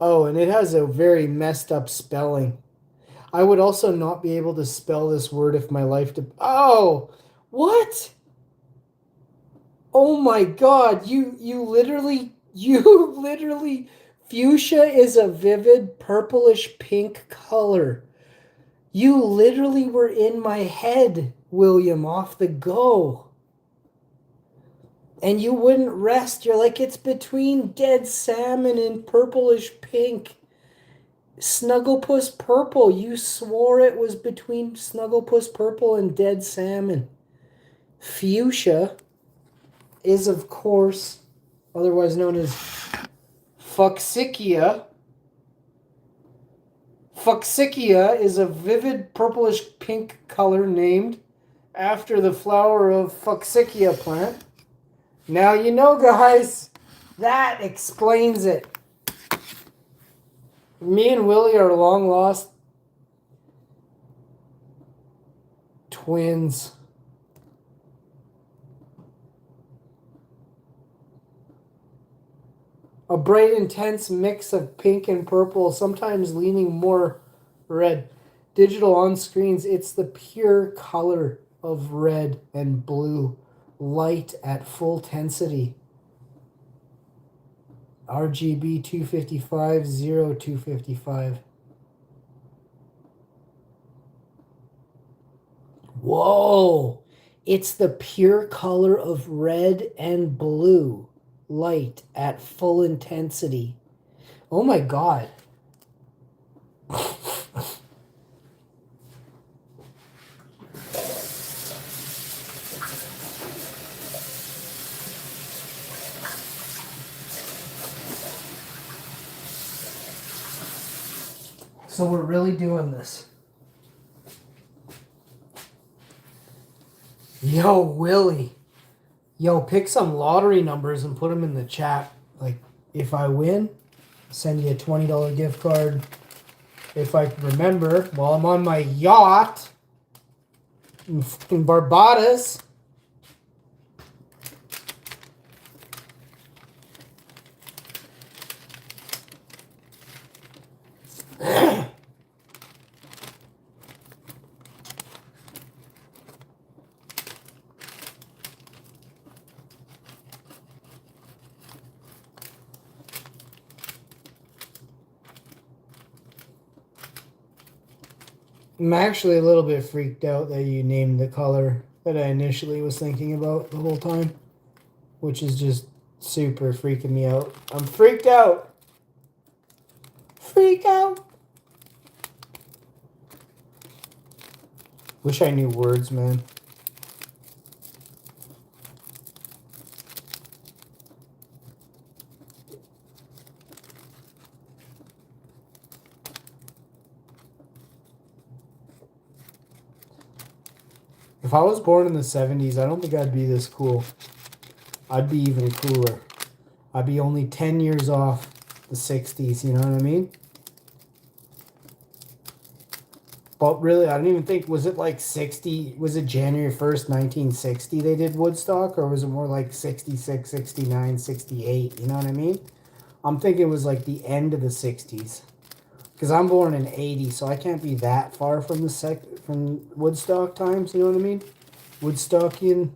Oh, and it has a very messed up spelling. I would also not be able to spell this word if my life Oh, what? Oh my God, you literally fuchsia is a vivid purplish pink color. You literally were in my head, William, off the go. And you wouldn't rest. You're like, it's between Dead Salmon and purplish pink. Snugglepuss Purple. You swore it was between Snugglepuss Purple and Dead Salmon. Fuchsia is, of course, otherwise known as Fuchsia. Fuchsia is a vivid purplish pink color named after the flower of Fuchsia plant. Now you know, guys. That explains it. Me and Willie are long lost twins. A bright, intense mix of pink and purple, sometimes leaning more red. Digital on screens, it's the pure color of red and blue. light at full intensity. RGB 255, 255. Whoa! It's the pure color of red and blue light at full intensity. Oh my God. So we're really doing this. Yo, Willie. Yo, pick some lottery numbers and put them in the chat. Like, if I win, send you a $20 gift card. If I remember, while I'm on my yacht in Barbados. I'm actually a little bit freaked out that you named the color that I initially was thinking about the whole time, which is just super freaking me out. I'm freaked out. Freak out. Wish I knew words, man. If I was born in the 70s, I don't think I'd be this cool. I'd be even cooler. I'd be only 10 years off the 60s, you know what I mean? But really, I don't even think, was it like 60, was it January 1st, 1960 they did Woodstock? Or was it more like 66, 69, 68, you know what I mean? I'm thinking it was like the end of the 60s. Because I'm born in 80, so I can't be that far from the from Woodstock times, you know what I mean? Woodstockian.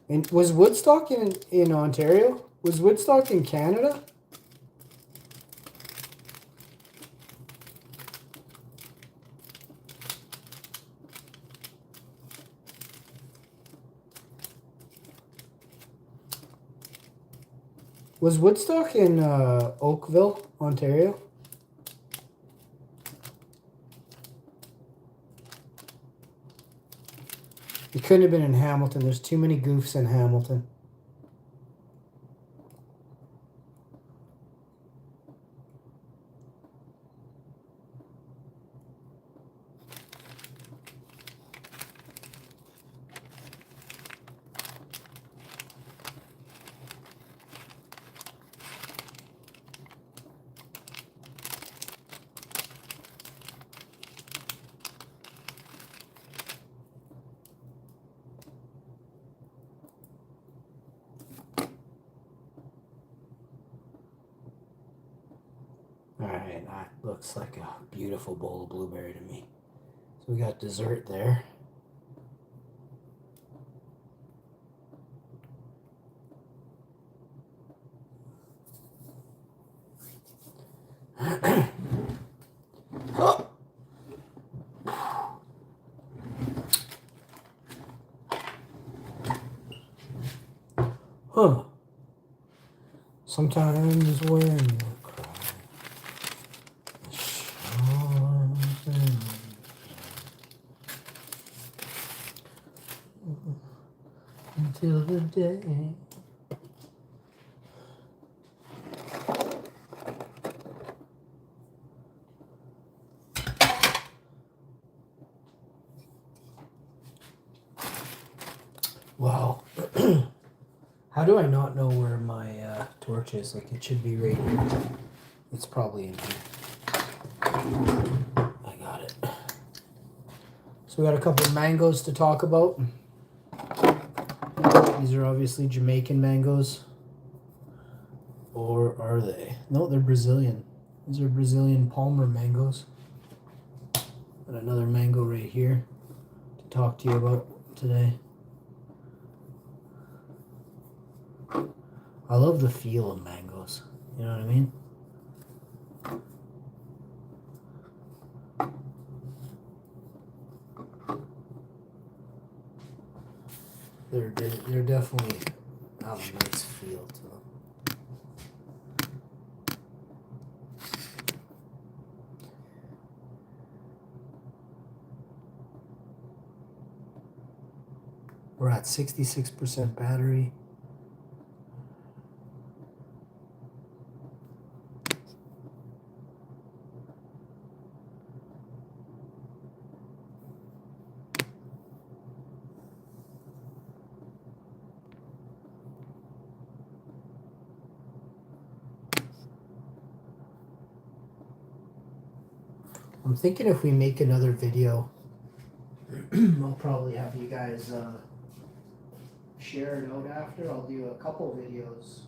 And was Woodstock in Ontario? Was Woodstock in Canada? Was Woodstock in Oakville, Ontario? It couldn't have been in Hamilton. There's too many goofs in Hamilton. Alright, that looks like a beautiful bowl of blueberry to me. So we got dessert there. Oh. Huh. Sometimes when you cry, until the day. Wow. How do I not know where my torch is? Like, it should be right here. It's probably in here. I got it. So we got a couple of mangoes to talk about. These are obviously Jamaican mangoes. Or are they? No, they're Brazilian. These are Brazilian Palmer mangoes. Got another mango right here to talk to you about today. I love the feel of mangoes. You know what I mean? They're definitely have a nice feel to them. We're at 66% battery. I'm thinking if we make another video, I'll probably have you guys share it out after. I'll do a couple videos.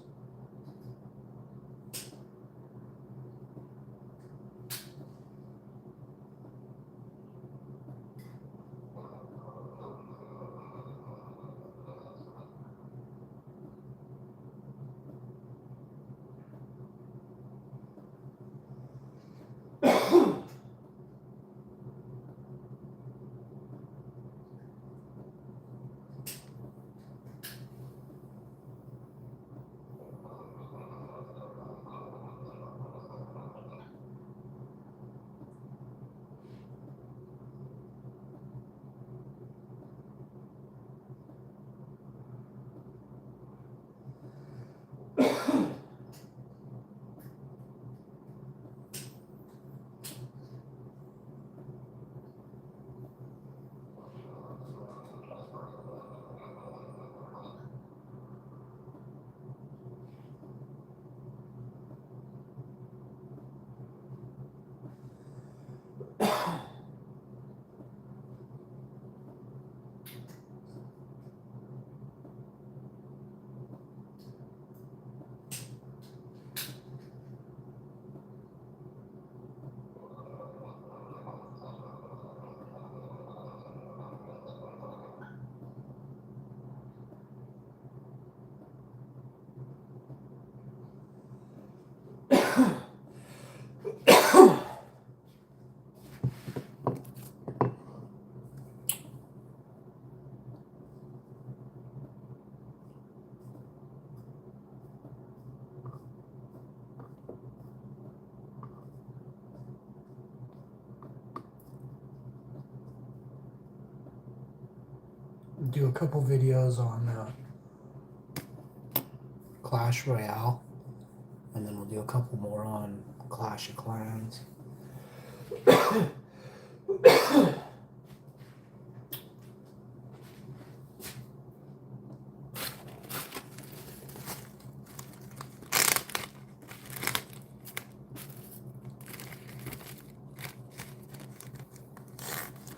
Do a couple videos on Clash Royale, and then we'll do a couple more on Clash of Clans.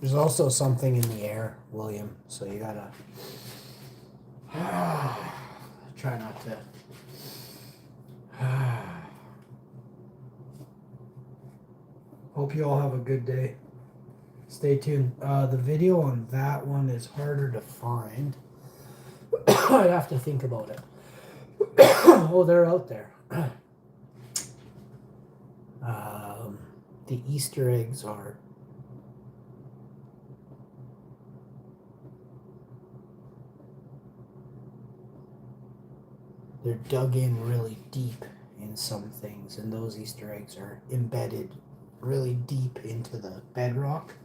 There's also something in the air, William, so you gotta try not to. Hope you all have a good day. Stay tuned. The video on that one is harder to find. I'd have to think about it. Oh, they're out there. The Easter eggs are. They're dug in really deep in some things, and those Easter eggs are embedded really deep into the bedrock.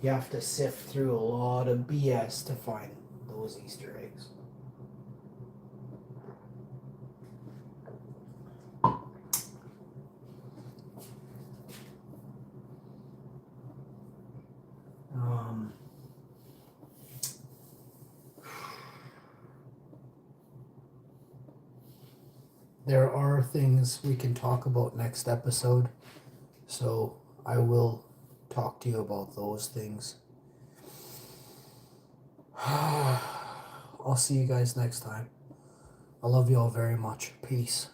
You have to sift through a lot of BS to find those Easter eggs. There are things we can talk about next episode, so I will talk to you about those things. I'll see you guys next time. I love you all very much. Peace.